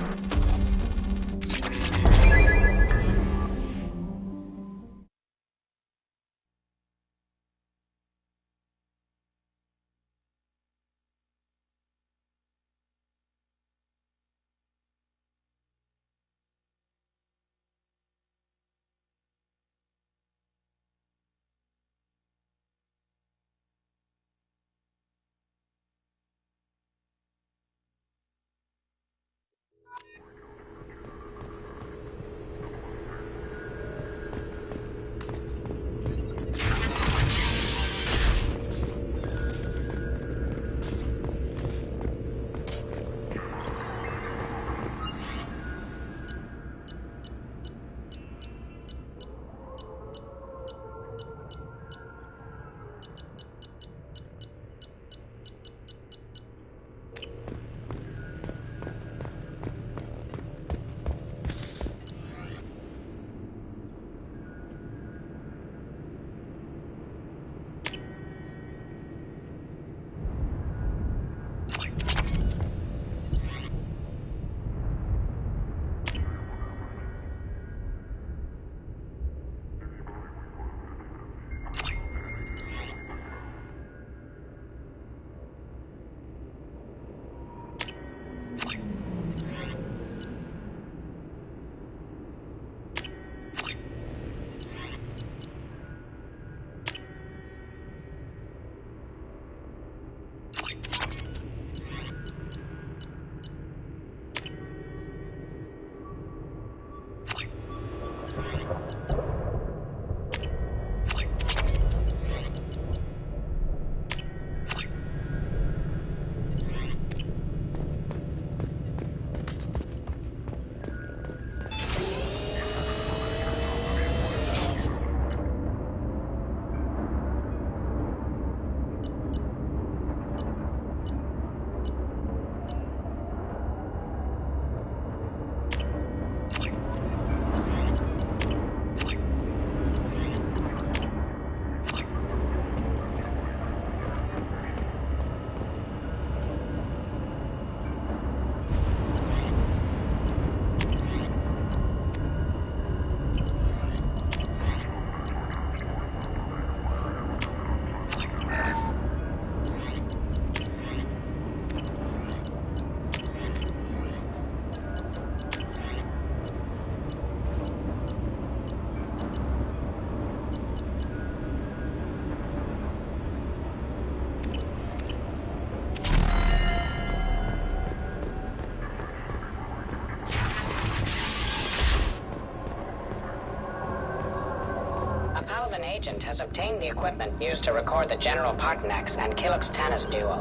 agent has obtained the equipment used to record the General Partonax and Killux Tanis duo.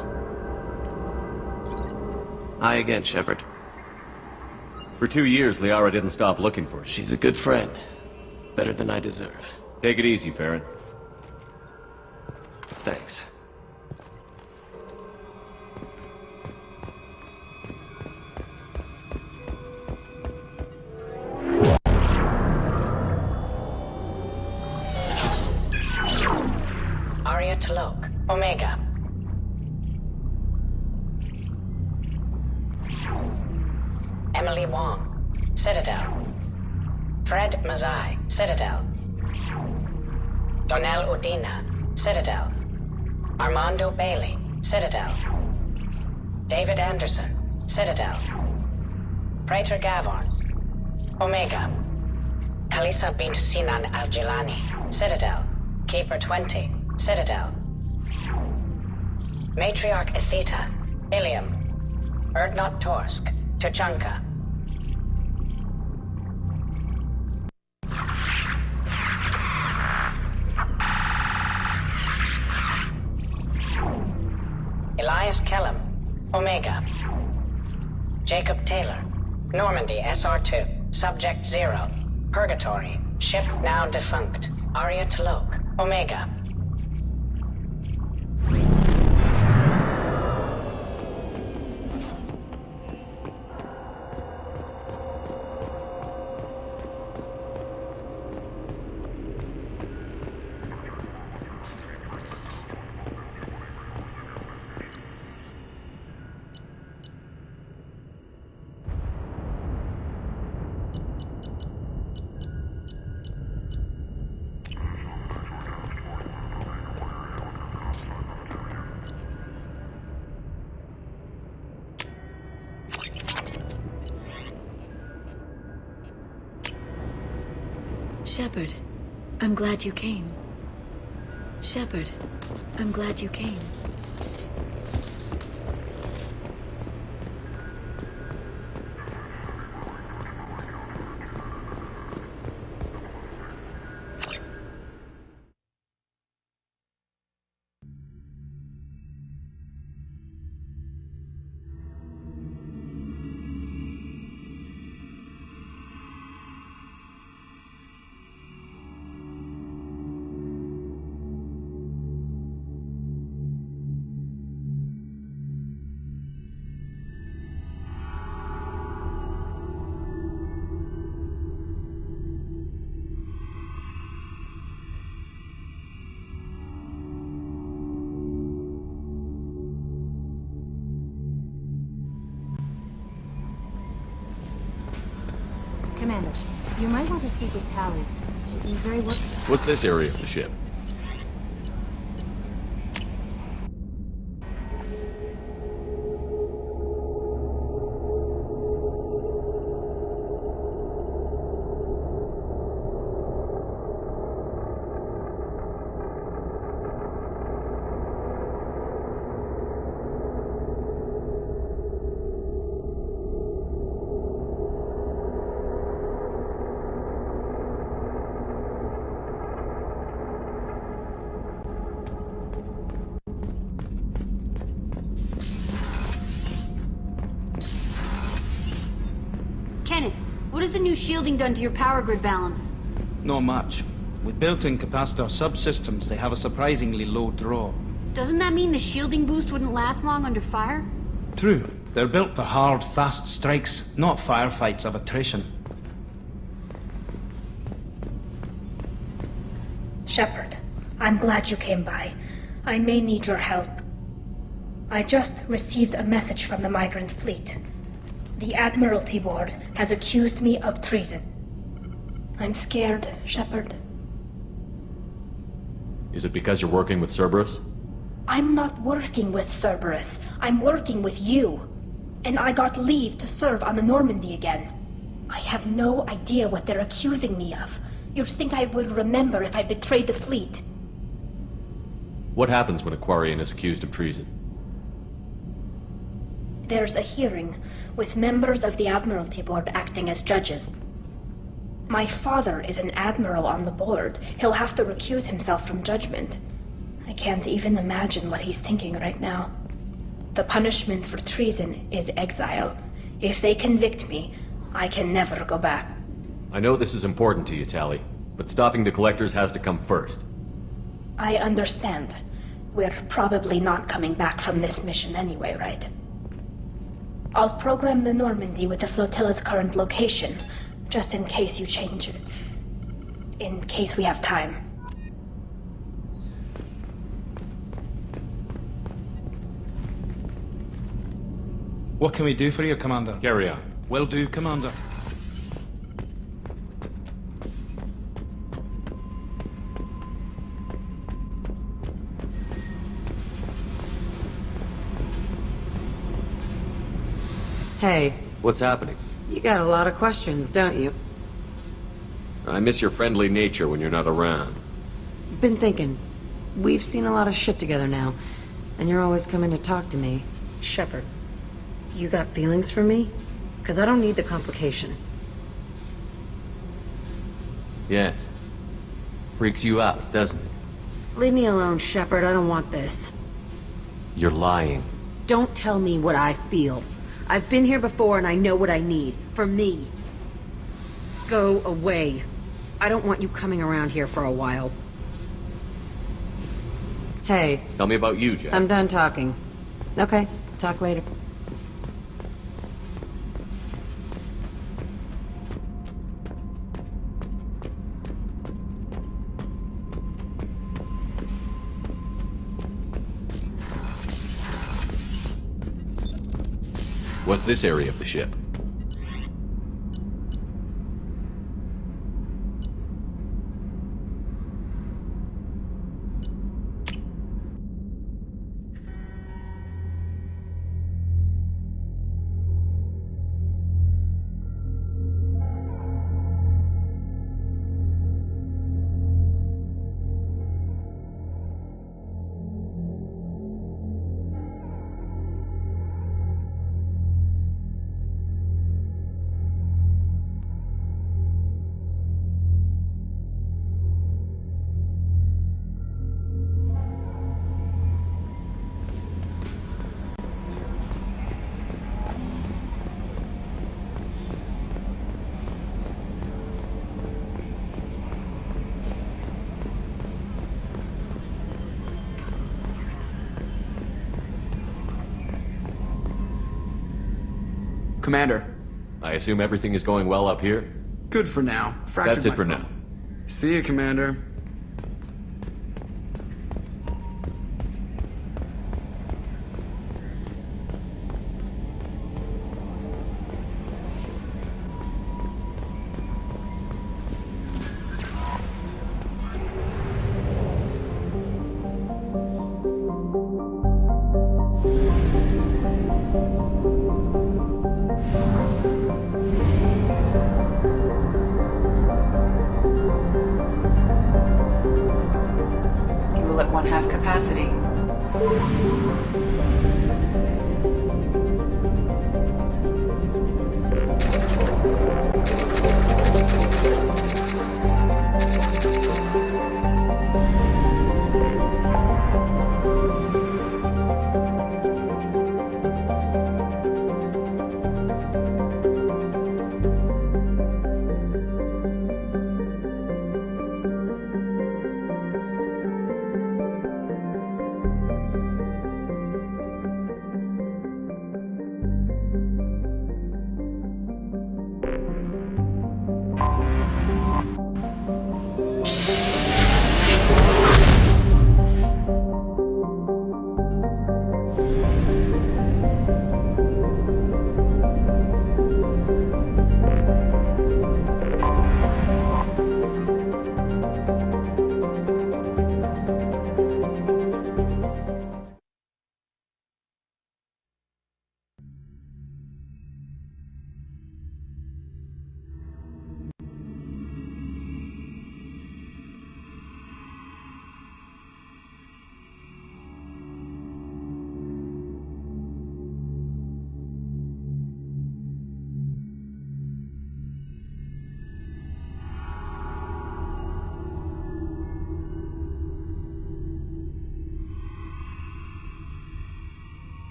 Hi again, Shepard. For 2 years, Liara didn't stop looking for you. She's a good friend. Better than I deserve. Take it easy, Farron. Thanks. Arya T'Loak, Omega. Emily Wong, Citadel. Fred Mazai, Citadel. Donnell Udina, Citadel. Armando Bailey, Citadel. David Anderson, Citadel. Praetor Gavorn, Omega. Kalisa bint Sinan Al-Jilani, Citadel. Keeper 20, Citadel. Matriarch Etheta, Ilium. Erdnot Torsk, Tuchanka. Elias Kellum, Omega. Jacob Taylor, Normandy SR2, Subject 0, Purgatory, ship now defunct. Arya T'Loak, Omega. Shepard, I'm glad you came. Shepard, I'm glad you came. Commander, you might want to speak with Tali. She seems very worked up. What's this area of the ship? Kenneth, what has the new shielding done to your power grid balance? Not much. With built-in capacitor subsystems, they have a surprisingly low draw. Doesn't that mean the shielding boost wouldn't last long under fire? True. They're built for hard, fast strikes, not firefights of attrition. Shepard, I'm glad you came by. I may need your help. I just received a message from the migrant fleet. The Admiralty Board has accused me of treason. I'm scared, Shepard. Is it because you're working with Cerberus? I'm not working with Cerberus. I'm working with you. And I got leave to serve on the Normandy again. I have no idea what they're accusing me of. You'd think I would remember if I betrayed the fleet. What happens when a Quarian is accused of treason? There's a hearing, with members of the Admiralty Board acting as judges. My father is an admiral on the board. He'll have to recuse himself from judgment. I can't even imagine what he's thinking right now. The punishment for treason is exile. If they convict me, I can never go back. I know this is important to you, Tali, but stopping the Collectors has to come first. I understand. We're probably not coming back from this mission anyway, right? I'll program the Normandy with the flotilla's current location, just in case you change it. In case we have time. What can we do for you, Commander? Carry on. Will do, Commander. Hey, What's happening? you got a lot of questions, don't you? I miss your friendly nature when you're not around. Been thinking. We've seen a lot of shit together now, and you're always coming to talk to me. Shepard, you got feelings for me? 'Cause I don't need the complication. Yes. Freaks you out, doesn't it? Leave me alone, Shepard. I don't want this. You're lying. Don't tell me what I feel. I've been here before and I know what I need. For me. Go away. I don't want you coming around here for a while. Hey. Tell me about you, Jack. I'm done talking. Okay, talk later. What's this area of the ship? Commander. I assume everything is going well up here? Good for now. Fractured That's it my for phone. now. See you, Commander. Fuel at 1/2 capacity.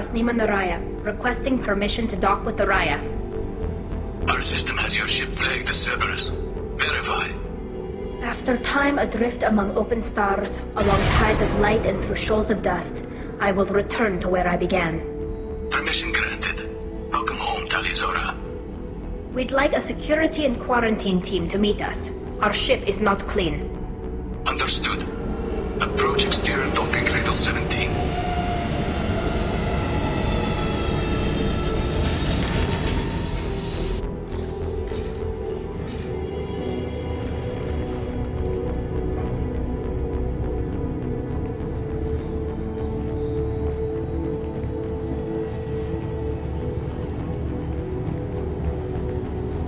Vasnima Naraya, requesting permission to dock with the Raya. Our system has your ship flagged as Cerberus. Verify. After time adrift among open stars, along tides of light and through shoals of dust, I will return to where I began. Permission granted. Welcome home, Talizora. We'd like a security and quarantine team to meet us. Our ship is not clean. Understood. Approach exterior docking cradle 17.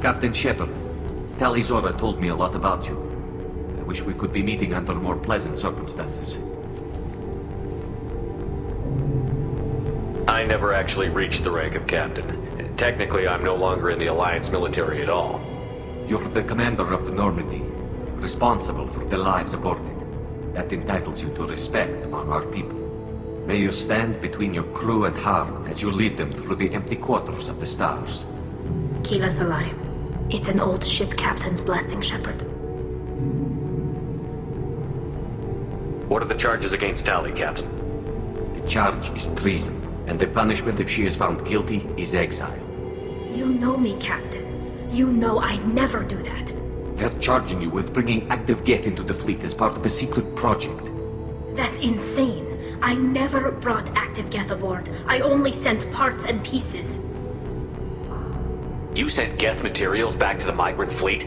Captain Shepard, Talizora told me a lot about you. I wish we could be meeting under more pleasant circumstances. I never actually reached the rank of captain. Technically, I'm no longer in the Alliance military at all. You're the commander of the Normandy, responsible for the lives aborted. That entitles you to respect among our people. May you stand between your crew and harm as you lead them through the empty quarters of the stars. Keep us alive. It's an old ship captain's blessing, Shepard. What are the charges against Tali, Captain? The charge is treason, and the punishment if she is found guilty is exile. You know me, Captain. You know I never do that. They're charging you with bringing active Geth into the fleet as part of a secret project. That's insane. I never brought active Geth aboard. I only sent parts and pieces. You sent Geth materials back to the migrant fleet?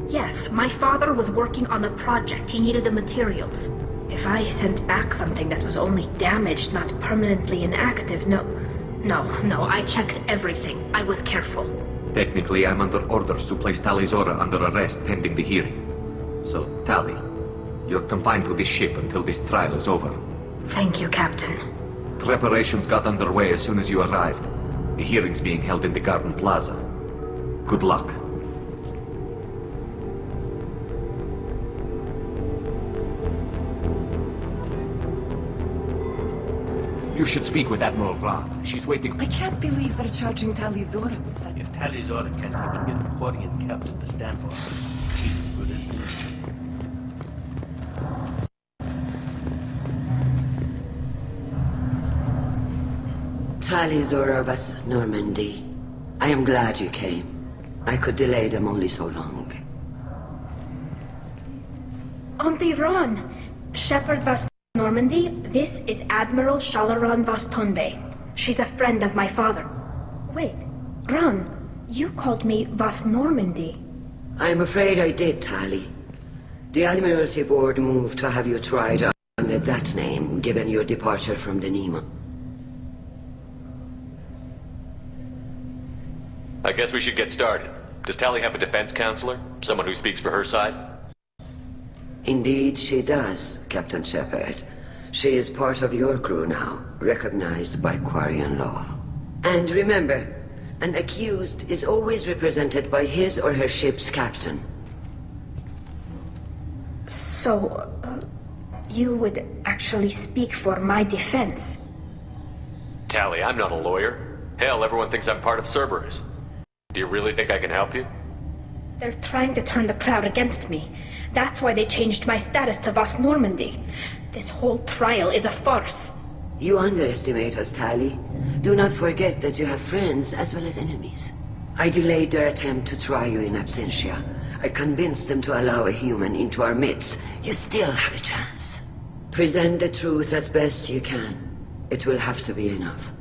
Yes, my father was working on a project. He needed the materials. If I sent back something that was only damaged, not permanently inactive, no, I checked everything. I was careful. Technically, I'm under orders to place Talizora under arrest pending the hearing. So, Tali, you're confined to this ship until this trial is over. Thank you, Captain. Preparations got underway as soon as you arrived. The hearing's being held in the Garden Plaza. Good luck. You should speak with Admiral Ra. She's waiting. I can't believe they're charging Talizora with such... If Talizora can't even get the Quarian captain to stand for her, she's as good as dead. Talizora vas Normandy. I am glad you came. I could delay them only so long. Auntie Ron! Shepard vas Normandy, this is Admiral Shalaran vas Tonbe. She's a friend of my father. Wait, Ron, you called me vas Normandy. I'm afraid I did, Tali. The Admiralty Board moved to have you tried under that name, given your departure from the Nima. I guess we should get started. Does Tali have a defense counselor? Someone who speaks for her side? Indeed she does, Captain Shepard. She is part of your crew now, recognized by Quarian law. And remember, an accused is always represented by his or her ship's captain. So, you would actually speak for my defense? Tali, I'm not a lawyer. Hell, everyone thinks I'm part of Cerberus. Do you really think I can help you? They're trying to turn the crowd against me. That's why they changed my status to Vas Normandy. This whole trial is a farce. You underestimate us, Tali. Do not forget that you have friends as well as enemies. I delayed their attempt to try you in absentia. I convinced them to allow a human into our midst. You still have a chance. Present the truth as best you can. It will have to be enough.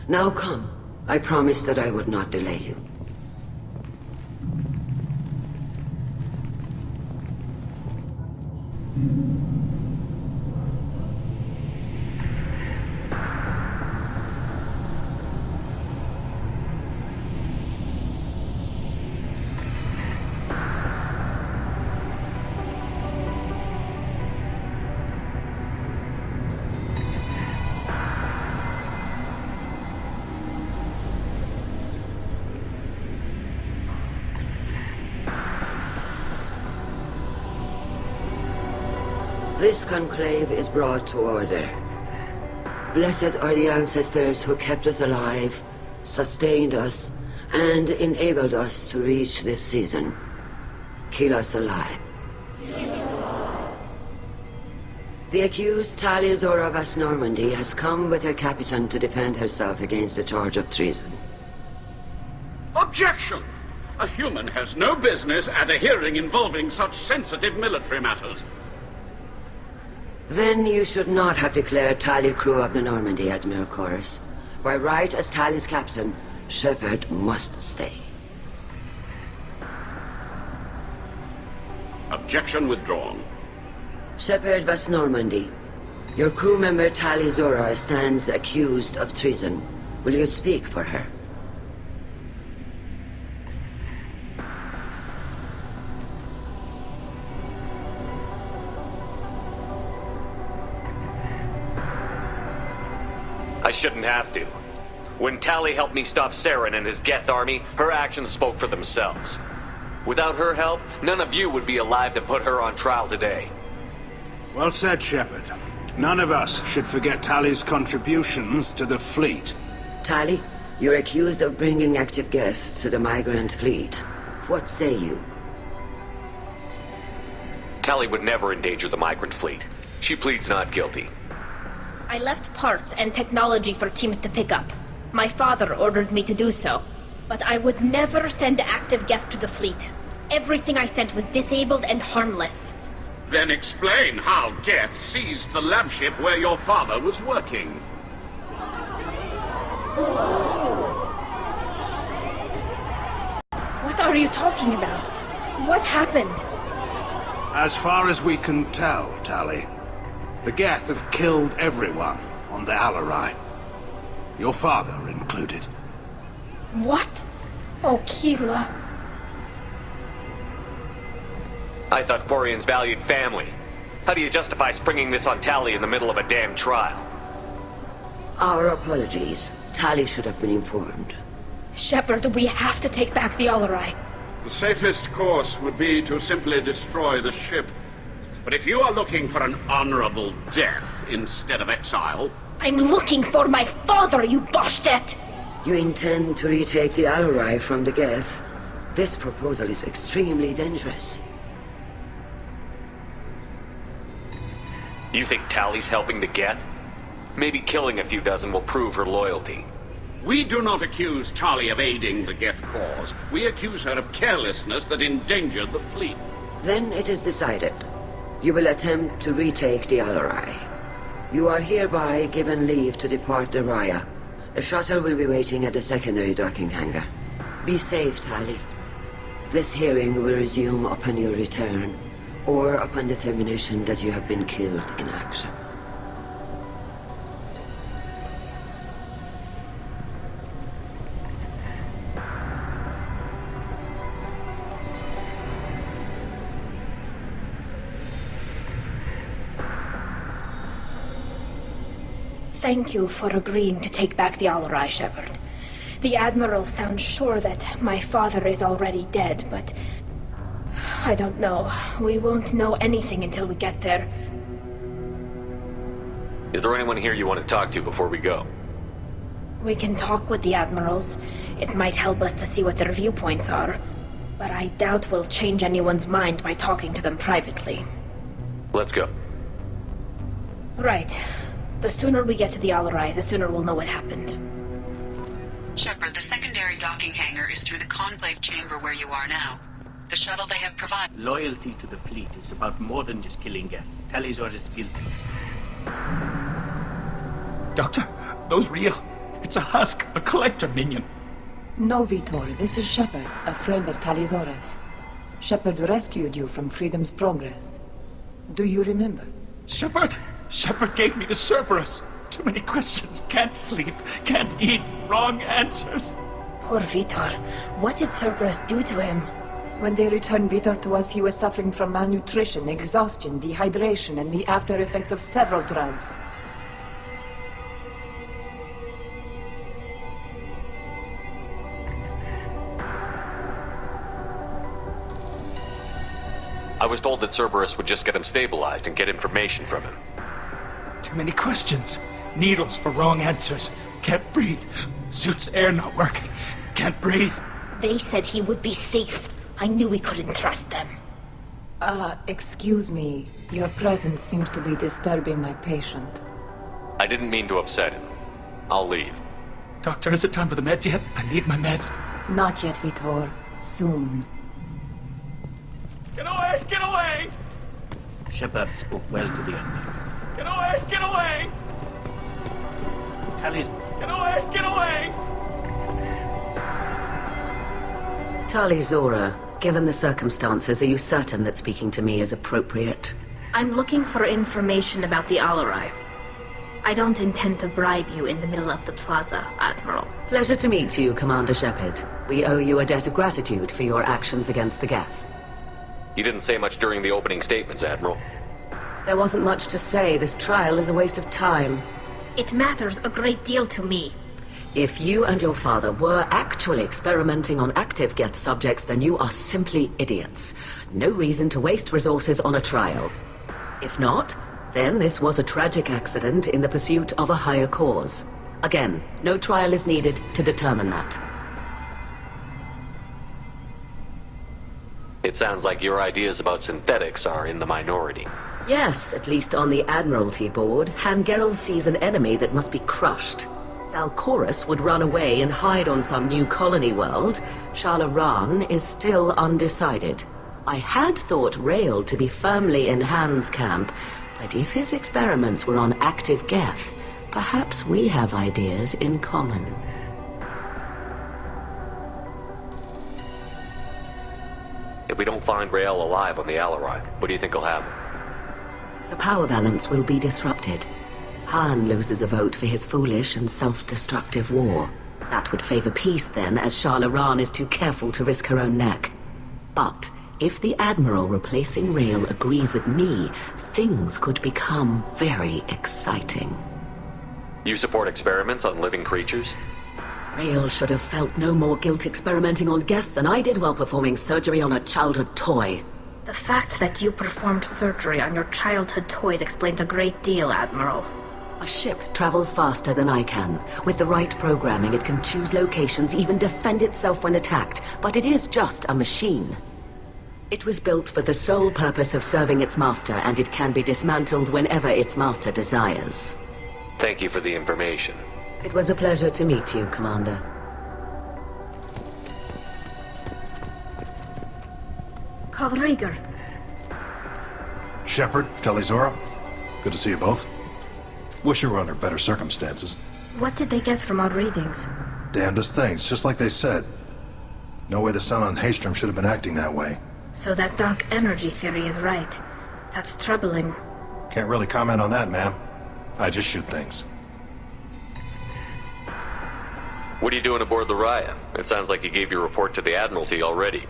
Now come. I promised that I would not delay you. This conclave is brought to order. Blessed are the ancestors who kept us alive, sustained us, and enabled us to reach this season. Keep us alive. The accused Taliazora of Normandy has come with her captain to defend herself against the charge of treason. Objection! A human has no business at a hearing involving such sensitive military matters. Then you should not have declared Tali crew of the Normandy, Admiral Chorus. By right as Tali's captain, Shepard must stay. Objection withdrawn. Shepard was Normandy. Your crew member Tali Zora stands accused of treason. Will you speak for her? I shouldn't have to. When Tali helped me stop Saren and his Geth army, her actions spoke for themselves. Without her help, none of you would be alive to put her on trial today. Well said, Shepard. None of us should forget Tali's contributions to the fleet. Tali, you're accused of bringing active Geth to the migrant fleet. What say you? Tali would never endanger the migrant fleet. She pleads not guilty. I left parts and technology for teams to pick up. My father ordered me to do so. But I would never send active Geth to the fleet. Everything I sent was disabled and harmless. Then explain how Geth seized the lab ship where your father was working. What are you talking about? What happened? As far as we can tell, Tali, the Geth have killed everyone on the Alarai. Your father included. What? Oh, Keela. I thought Quarians valued family. How do you justify springing this on Tali in the middle of a damn trial? Our apologies. Tali should have been informed. Shepard, we have to take back the Alarai. The safest course would be to simply destroy the ship. But if you are looking for an honorable death instead of exile... I'm looking for my father, you Boshtet! You intend to retake the Alarai from the Geth? This proposal is extremely dangerous. You think Tali's helping the Geth? Maybe killing a few dozen will prove her loyalty. We do not accuse Tali of aiding the Geth cause. We accuse her of carelessness that endangered the fleet. Then it is decided. You will attempt to retake the Alarai. You are hereby given leave to depart the Raya. A shuttle will be waiting at the secondary docking hangar. Be safe, Tali. This hearing will resume upon your return, or upon determination that you have been killed in action. Thank you for agreeing to take back the Alarai, Shepard. The Admiral sounds sure that my father is already dead, but... I don't know. We won't know anything until we get there. Is there anyone here you want to talk to before we go? We can talk with the Admirals. It might help us to see what their viewpoints are. But I doubt we'll change anyone's mind by talking to them privately. Let's go. Right. The sooner we get to the Alarai, the sooner we'll know what happened. Shepard, the secondary docking hangar is through the conclave chamber where you are now. The shuttle they have provided... Loyalty to the fleet is about more than just killing Geth. Talizor is guilty. Doctor, those real. It's a husk, a collector minion. No, Vitor, this is Shepard, a friend of Talizora's. Shepard rescued you from Freedom's Progress. Do you remember? Shepard! Shepard gave me to Cerberus. Too many questions. Can't sleep. Can't eat. Wrong answers. Poor Vitor. What did Cerberus do to him? When they returned Vitor to us, he was suffering from malnutrition, exhaustion, dehydration, and the after effects of several drugs. I was told that Cerberus would just get him stabilized and get information from him. Too many questions. Needles for wrong answers. Can't breathe. Suit's air not working. Can't breathe. They said he would be safe. I knew we couldn't trust them. Excuse me. Your presence seems to be disturbing my patient. I didn't mean to upset him. I'll leave. Doctor, is it time for the meds yet? I need my meds. Not yet, Vitor. Soon. Get away! Get away! Shepard spoke well to the inmates. Get away! Get away! Tally's... Get away! Get away! Tali Zora, given the circumstances, are you certain that speaking to me is appropriate? I'm looking for information about the Alarai. I don't intend to bribe you in the middle of the plaza, Admiral. Pleasure to meet you, Commander Shepard. We owe you a debt of gratitude for your actions against the Geth. You didn't say much during the opening statements, Admiral. There wasn't much to say. This trial is a waste of time. It matters a great deal to me. If you and your father were actually experimenting on active Geth subjects, then you are simply idiots. No reason to waste resources on a trial. If not, then this was a tragic accident in the pursuit of a higher cause. Again, no trial is needed to determine that. It sounds like your ideas about synthetics are in the minority. Yes, at least on the Admiralty board, Hangerel sees an enemy that must be crushed. Zalcorus would run away and hide on some new colony world. Shalaran is still undecided. I had thought Rael to be firmly in Han's camp, but if his experiments were on active Geth, perhaps we have ideas in common. If we don't find Rael alive on the Alarai, what do you think will happen? The power balance will be disrupted. Han loses a vote for his foolish and self-destructive war. That would favor peace then, as Shalaran is too careful to risk her own neck. But if the Admiral replacing Rael agrees with me, things could become very exciting. You support experiments on living creatures? Rael should have felt no more guilt experimenting on Geth than I did while performing surgery on a childhood toy. The fact that you performed surgery on your childhood toys explains a great deal, Admiral. A ship travels faster than I can. With the right programming, it can choose locations, even defend itself when attacked. But it is just a machine. It was built for the sole purpose of serving its master, and it can be dismantled whenever its master desires. Thank you for the information. It was a pleasure to meet you, Commander. Rieger. Shepard, Telizora. Good to see you both. Wish you were under better circumstances. What did they get from our readings? Damnedest things, just like they said. No way the sun on Haystrom should have been acting that way. So that dark energy theory is right. That's troubling. Can't really comment on that, ma'am. I just shoot things. What are you doing aboard the Raya? It sounds like you gave your report to the Admiralty already.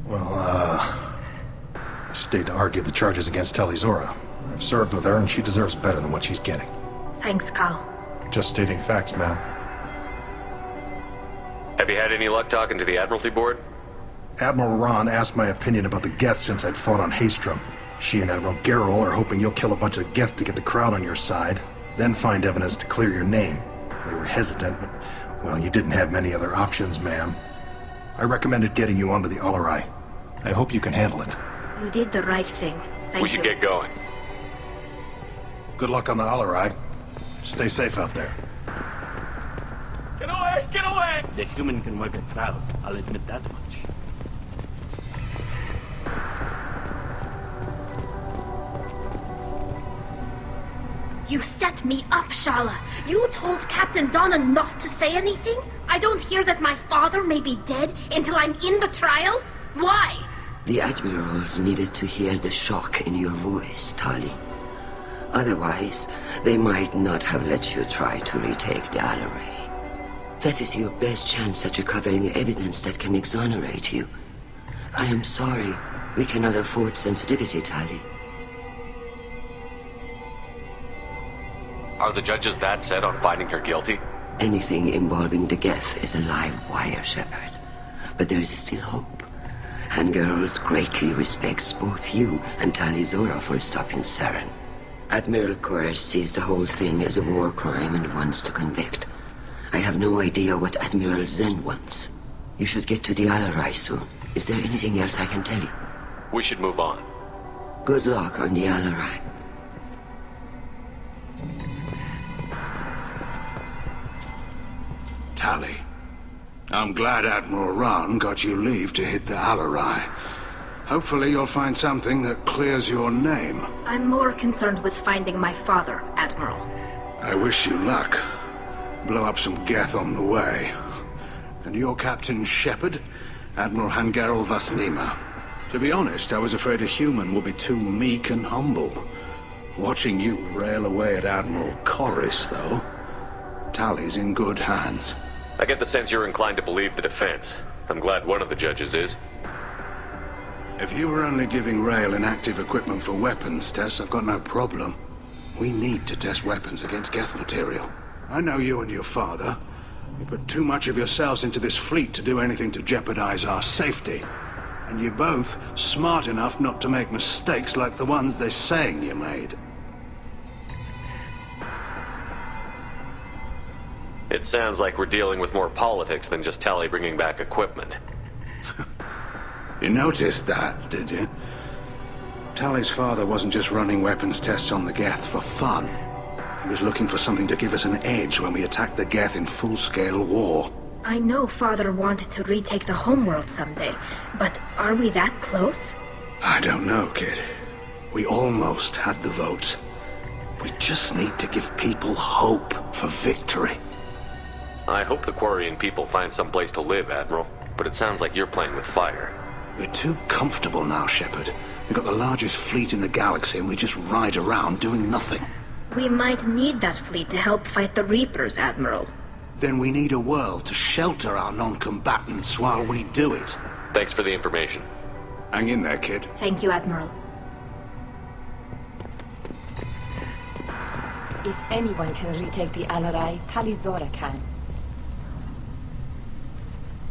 Well, I stayed to argue the charges against Telizora. I've served with her, and she deserves better than what she's getting. Thanks, Cal. Just stating facts, ma'am. Have you had any luck talking to the Admiralty board? Admiral Ron asked my opinion about the Geth since I'd fought on Haystrom. She and Admiral Gerrel are hoping you'll kill a bunch of Geth to get the crowd on your side, then find evidence to clear your name. They were hesitant, but, well, you didn't have many other options, ma'am. I recommended getting you onto the Alarai. I hope you can handle it. You did the right thing. Thank you. We should get going. Good luck on the Alarai. Stay safe out there. Get away! Get away! The human can work a crowd, I'll admit that much. You set me up, Shala. You told Captain Donna not to say anything? I don't hear that my father may be dead until I'm in the trial? Why? The Admirals needed to hear the shock in your voice, Tali. Otherwise, they might not have let you try to retake the Alarai. That is your best chance at recovering evidence that can exonerate you. I am sorry. We cannot afford sensitivity, Tali. Are the judges that set on finding her guilty? Anything involving the Geth is a live wire, Shepard. But there is still hope. Hangerls greatly respects both you and Tali Zora for stopping Saren. Admiral Koresh sees the whole thing as a war crime and wants to convict. I have no idea what Admiral Zen wants. You should get to the Alarai soon. Is there anything else I can tell you? We should move on. Good luck on the Alarai. Tali, I'm glad Admiral Ran got you leave to hit the Alarai. Hopefully you'll find something that clears your name. I'm more concerned with finding my father, Admiral. I wish you luck. Blow up some Geth on the way. And your Captain Shepard, Admiral Hangarel Vasnima. To be honest, I was afraid a human would be too meek and humble. Watching you rail away at Admiral Corris, though, Tali's in good hands. I get the sense you're inclined to believe the defense. I'm glad one of the judges is. If you were only giving Rail inactive equipment for weapons tests, I've got no problem. We need to test weapons against Geth material. I know you and your father. You put too much of yourselves into this fleet to do anything to jeopardize our safety. And you're both smart enough not to make mistakes like the ones they're saying you made. It sounds like we're dealing with more politics than just Tali bringing back equipment. You noticed that, did you? Tali's father wasn't just running weapons tests on the Geth for fun. He was looking for something to give us an edge when we attacked the Geth in full-scale war. I know Father wanted to retake the homeworld someday, but are we that close? I don't know, kid. We almost had the vote. We just need to give people hope for victory. I hope the Quarian people find some place to live, Admiral. But it sounds like you're playing with fire. We're too comfortable now, Shepard. We've got the largest fleet in the galaxy and we just ride around doing nothing. We might need that fleet to help fight the Reapers, Admiral. Then we need a world to shelter our non-combatants while we do it. Thanks for the information. Hang in there, kid. Thank you, Admiral. If anyone can retake the Alarai, Talizora can.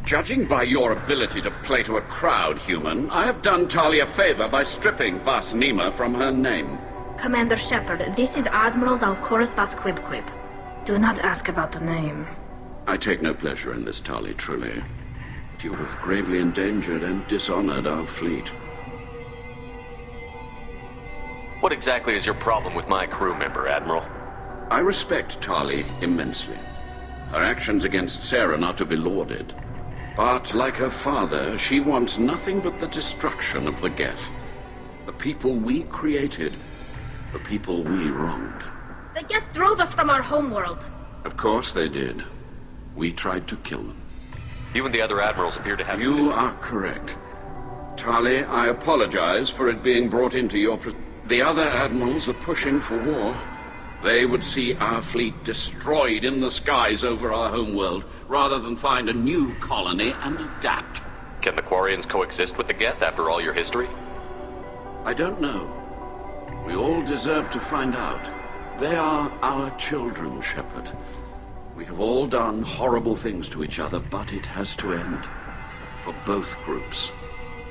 Judging by your ability to play to a crowd, human, I have done Tali a favor by stripping Vasnima from her name. Commander Shepard, this is Admiral Zalkoris Vasquibquib. Do not ask about the name. I take no pleasure in this, Tali, truly. But you have gravely endangered and dishonored our fleet. What exactly is your problem with my crew member, Admiral? I respect Tali immensely. Her actions against Saren are to be lauded. But, like her father, she wants nothing but the destruction of the Geth. The people we created, the people we wronged. The Geth drove us from our homeworld. Of course they did. We tried to kill them. You and the other admirals appear to have You are correct. Tali, I apologize for it being brought into your... The other admirals are pushing for war. They would see our fleet destroyed in the skies over our homeworld, rather than find a new colony and adapt. Can the Quarians coexist with the Geth after all your history? I don't know. We all deserve to find out. They are our children, Shepard. We have all done horrible things to each other, but it has to end. For both groups.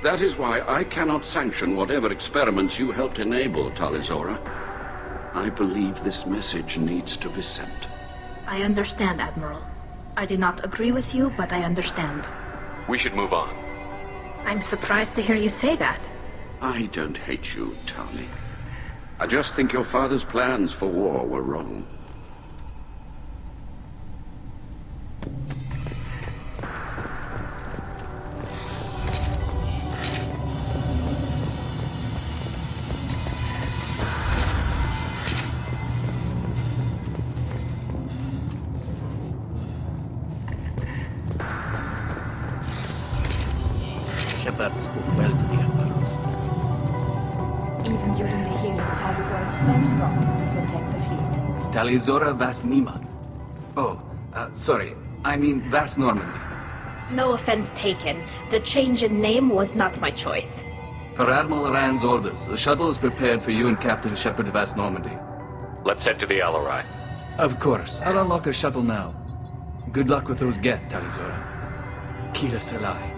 That is why I cannot sanction whatever experiments you helped enable, Talizora. I believe this message needs to be sent. I understand, Admiral. I do not agree with you, but I understand. We should move on. I'm surprised to hear you say that. I don't hate you, Tali. I just think your father's plans for war were wrong. Shepard spoke well to the admirals. Even during the hearing, Talizora's first thought is to protect the fleet. Talizora Vasnima. Oh, sorry. I mean Vas Normandy. No offense taken. The change in name was not my choice. Per Admiral Rand's orders, the shuttle is prepared for you and Captain Shepard Vas Normandy. Let's head to the Alarai. Of course. I'll unlock the shuttle now. Good luck with those Geth, Talizora. Kira Salai.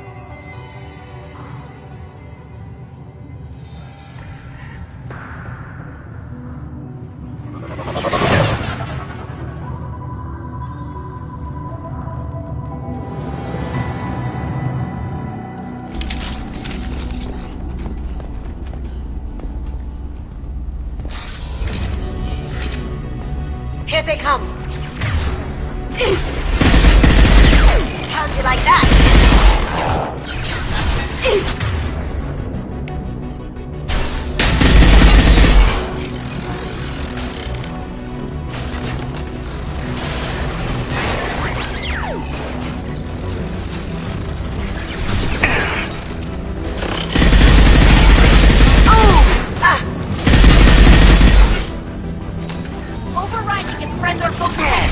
Here they come. How'd you like that? Overriding its render focus.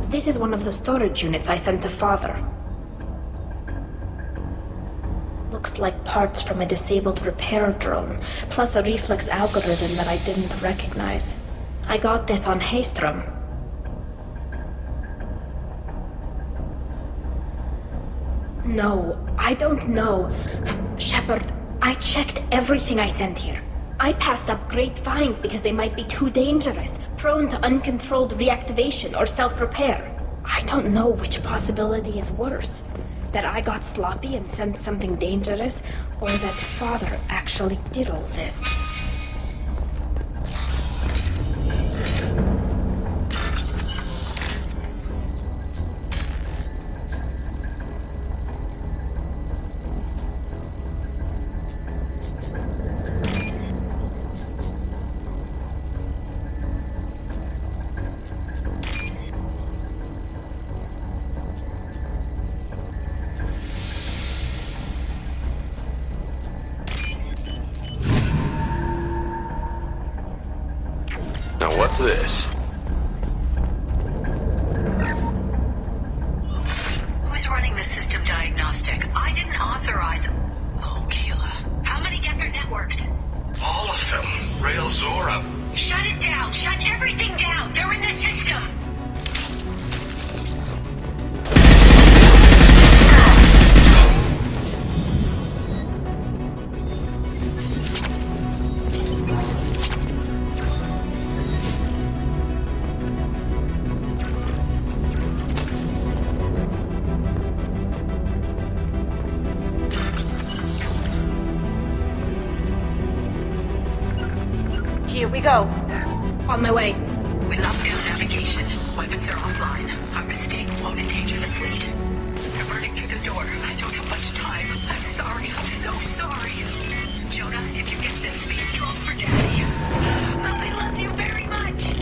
This is one of the storage units I sent to Father. Looks like parts from a disabled repair drone, plus a reflex algorithm that I didn't recognize. I got this on Haystrom. No, I don't know. Shepard, I checked everything I sent here. I passed up great finds because they might be too dangerous, prone to uncontrolled reactivation or self-repair. I don't know which possibility is worse. That I got sloppy and sent something dangerous, or that Father actually did all this. Now what's this? Who's running the system diagnostic? I didn't authorize... Oh, Keela. How many get their networked? All of them. Rail Zora. Shut it down! Shut everything down! They're in the system! Here we go. On my way. We locked down navigation. Weapons are offline. Our mistake won't endanger the fleet. They're burning through the door. I don't have much time. I'm sorry. I'm so sorry. Jonah, if you get this, be strong for Daddy. Mommy loves you very much.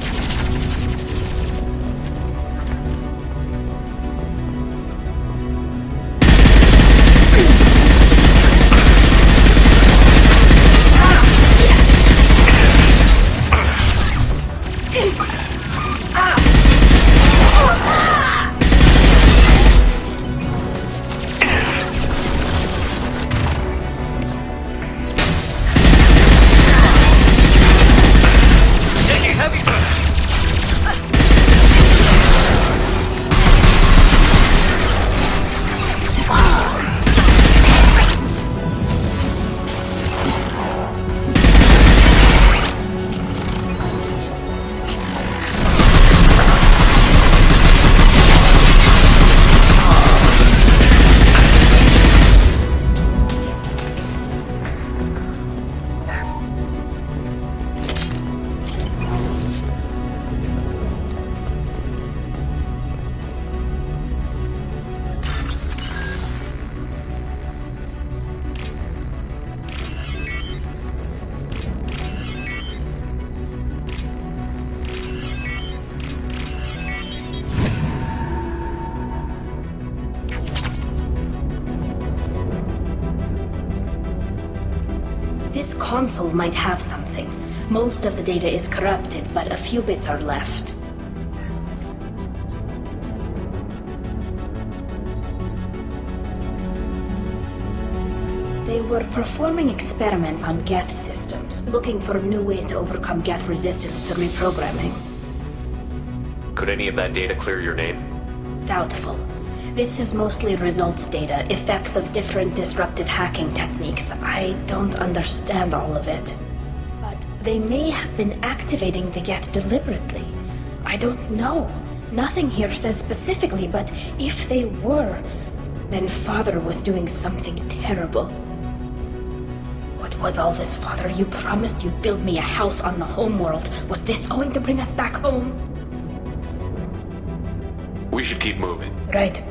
This console might have something. Most of the data is corrupted, but a few bits are left. were performing experiments on Geth systems, looking for new ways to overcome Geth resistance to reprogramming. Could any of that data clear your name? Doubtful. This is mostly results data, effects of different disruptive hacking techniques. I don't understand all of it. But they may have been activating the Geth deliberately. I don't know. Nothing here says specifically, but if they were, then Father was doing something terrible. What was all this, Father? You promised you'd build me a house on the homeworld. Was this going to bring us back home? We should keep moving. Right.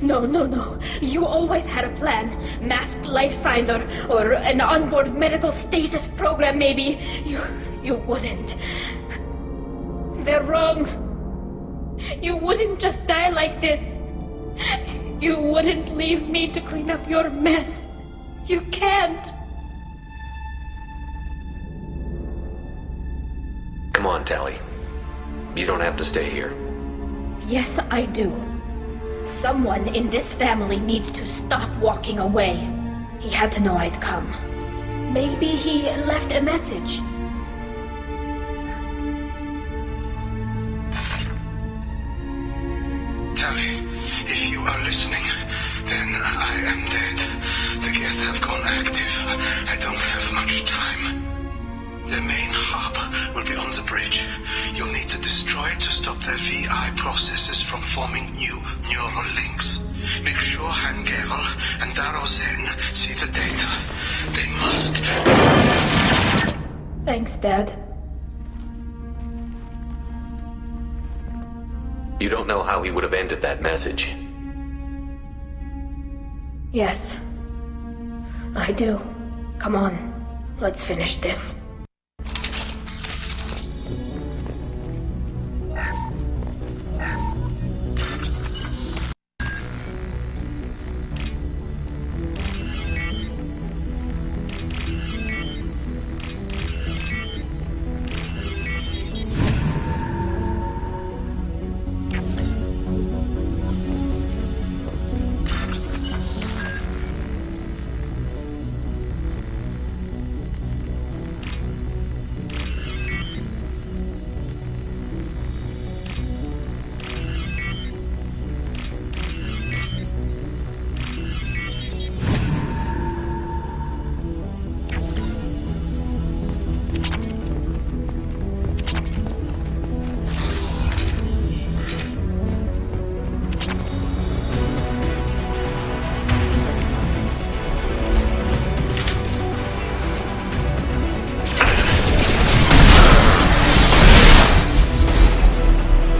No. You always had a plan. Masked life signs or an onboard medical stasis program, maybe. You wouldn't. They're wrong. You wouldn't just die like this. You wouldn't leave me to clean up your mess. You can't. Come on, Tali. You don't have to stay here. Yes, I do. Someone in this family needs to stop walking away. He had to know I'd come. Maybe he left a message. Tali, if you are listening, then I am dead. The Geth have gone active. I don't have much time. Their main hub will be on the bridge. You'll need to destroy it to stop their VI processes from forming new neural links. Make sure Han-Gerel and Darozen see the data. They must. Thanks, Dad. You don't know how he would have ended that message. Yes, I do. Come on, let's finish this.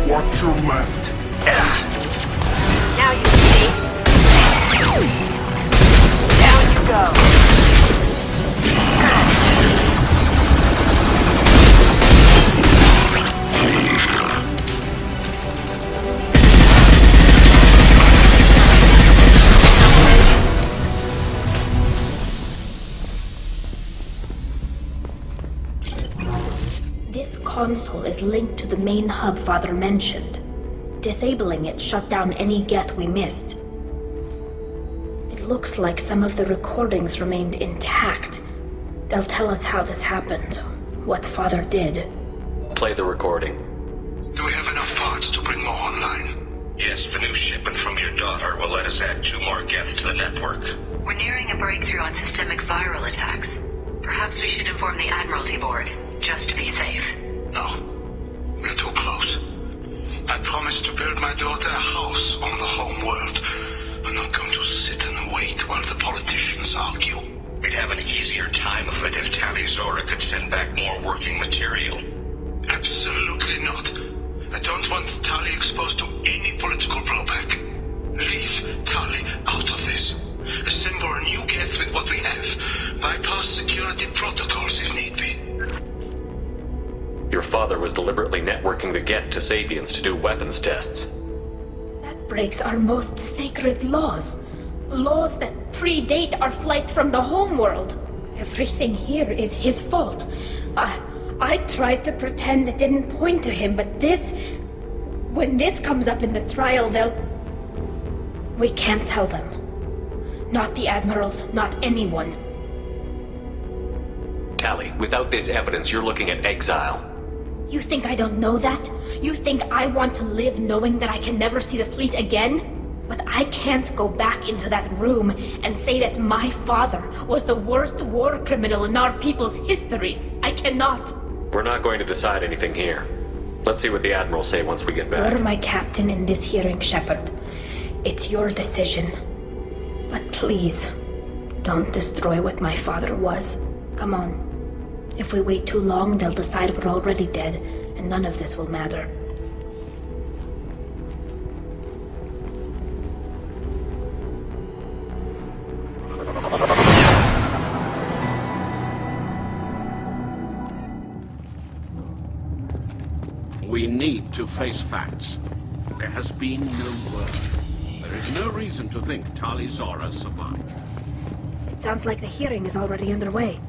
Watch your left. Now you see. This console is linked to the main hub Father mentioned. Disabling it shut down any Geth we missed. It looks like some of the recordings remained intact. They'll tell us how this happened, what Father did. Play the recording. Do we have enough parts to bring more online? Yes, the new shipment from your daughter will let us add 2 more Geth to the network. We're nearing a breakthrough on systemic viral attacks. Perhaps we should inform the Admiralty Board, just to be safe. No. We're too close. I promised to build my daughter a house on the home world. I'm not going to sit and wait while the politicians argue. We'd have an easier time of it if Tali Zora could send back more working material. Absolutely not. I don't want Tali exposed to any political blowback. Leave Tali out of this. Assemble a new Geth with what we have. Bypass security protocols if need be. Your father was deliberately networking the Geth to Sapiens to do weapons tests. That breaks our most sacred laws. Laws that predate our flight from the homeworld. Everything here is his fault. I tried to pretend it didn't point to him, but when this comes up in the trial, we can't tell them. Not the admirals, not anyone. Tali, without this evidence, you're looking at exile. You think I don't know that? You think I want to live knowing that I can never see the fleet again? But I can't go back into that room and say that my father was the worst war criminal in our people's history. I cannot. We're not going to decide anything here. Let's see what the Admirals say once we get back. You're my captain in this hearing, Shepard. It's your decision. But please, don't destroy what my father was. Come on. If we wait too long, they'll decide we're already dead, and none of this will matter. We need to face facts. There has been no word. There is no reason to think Tali Zora survived. It sounds like the hearing is already underway.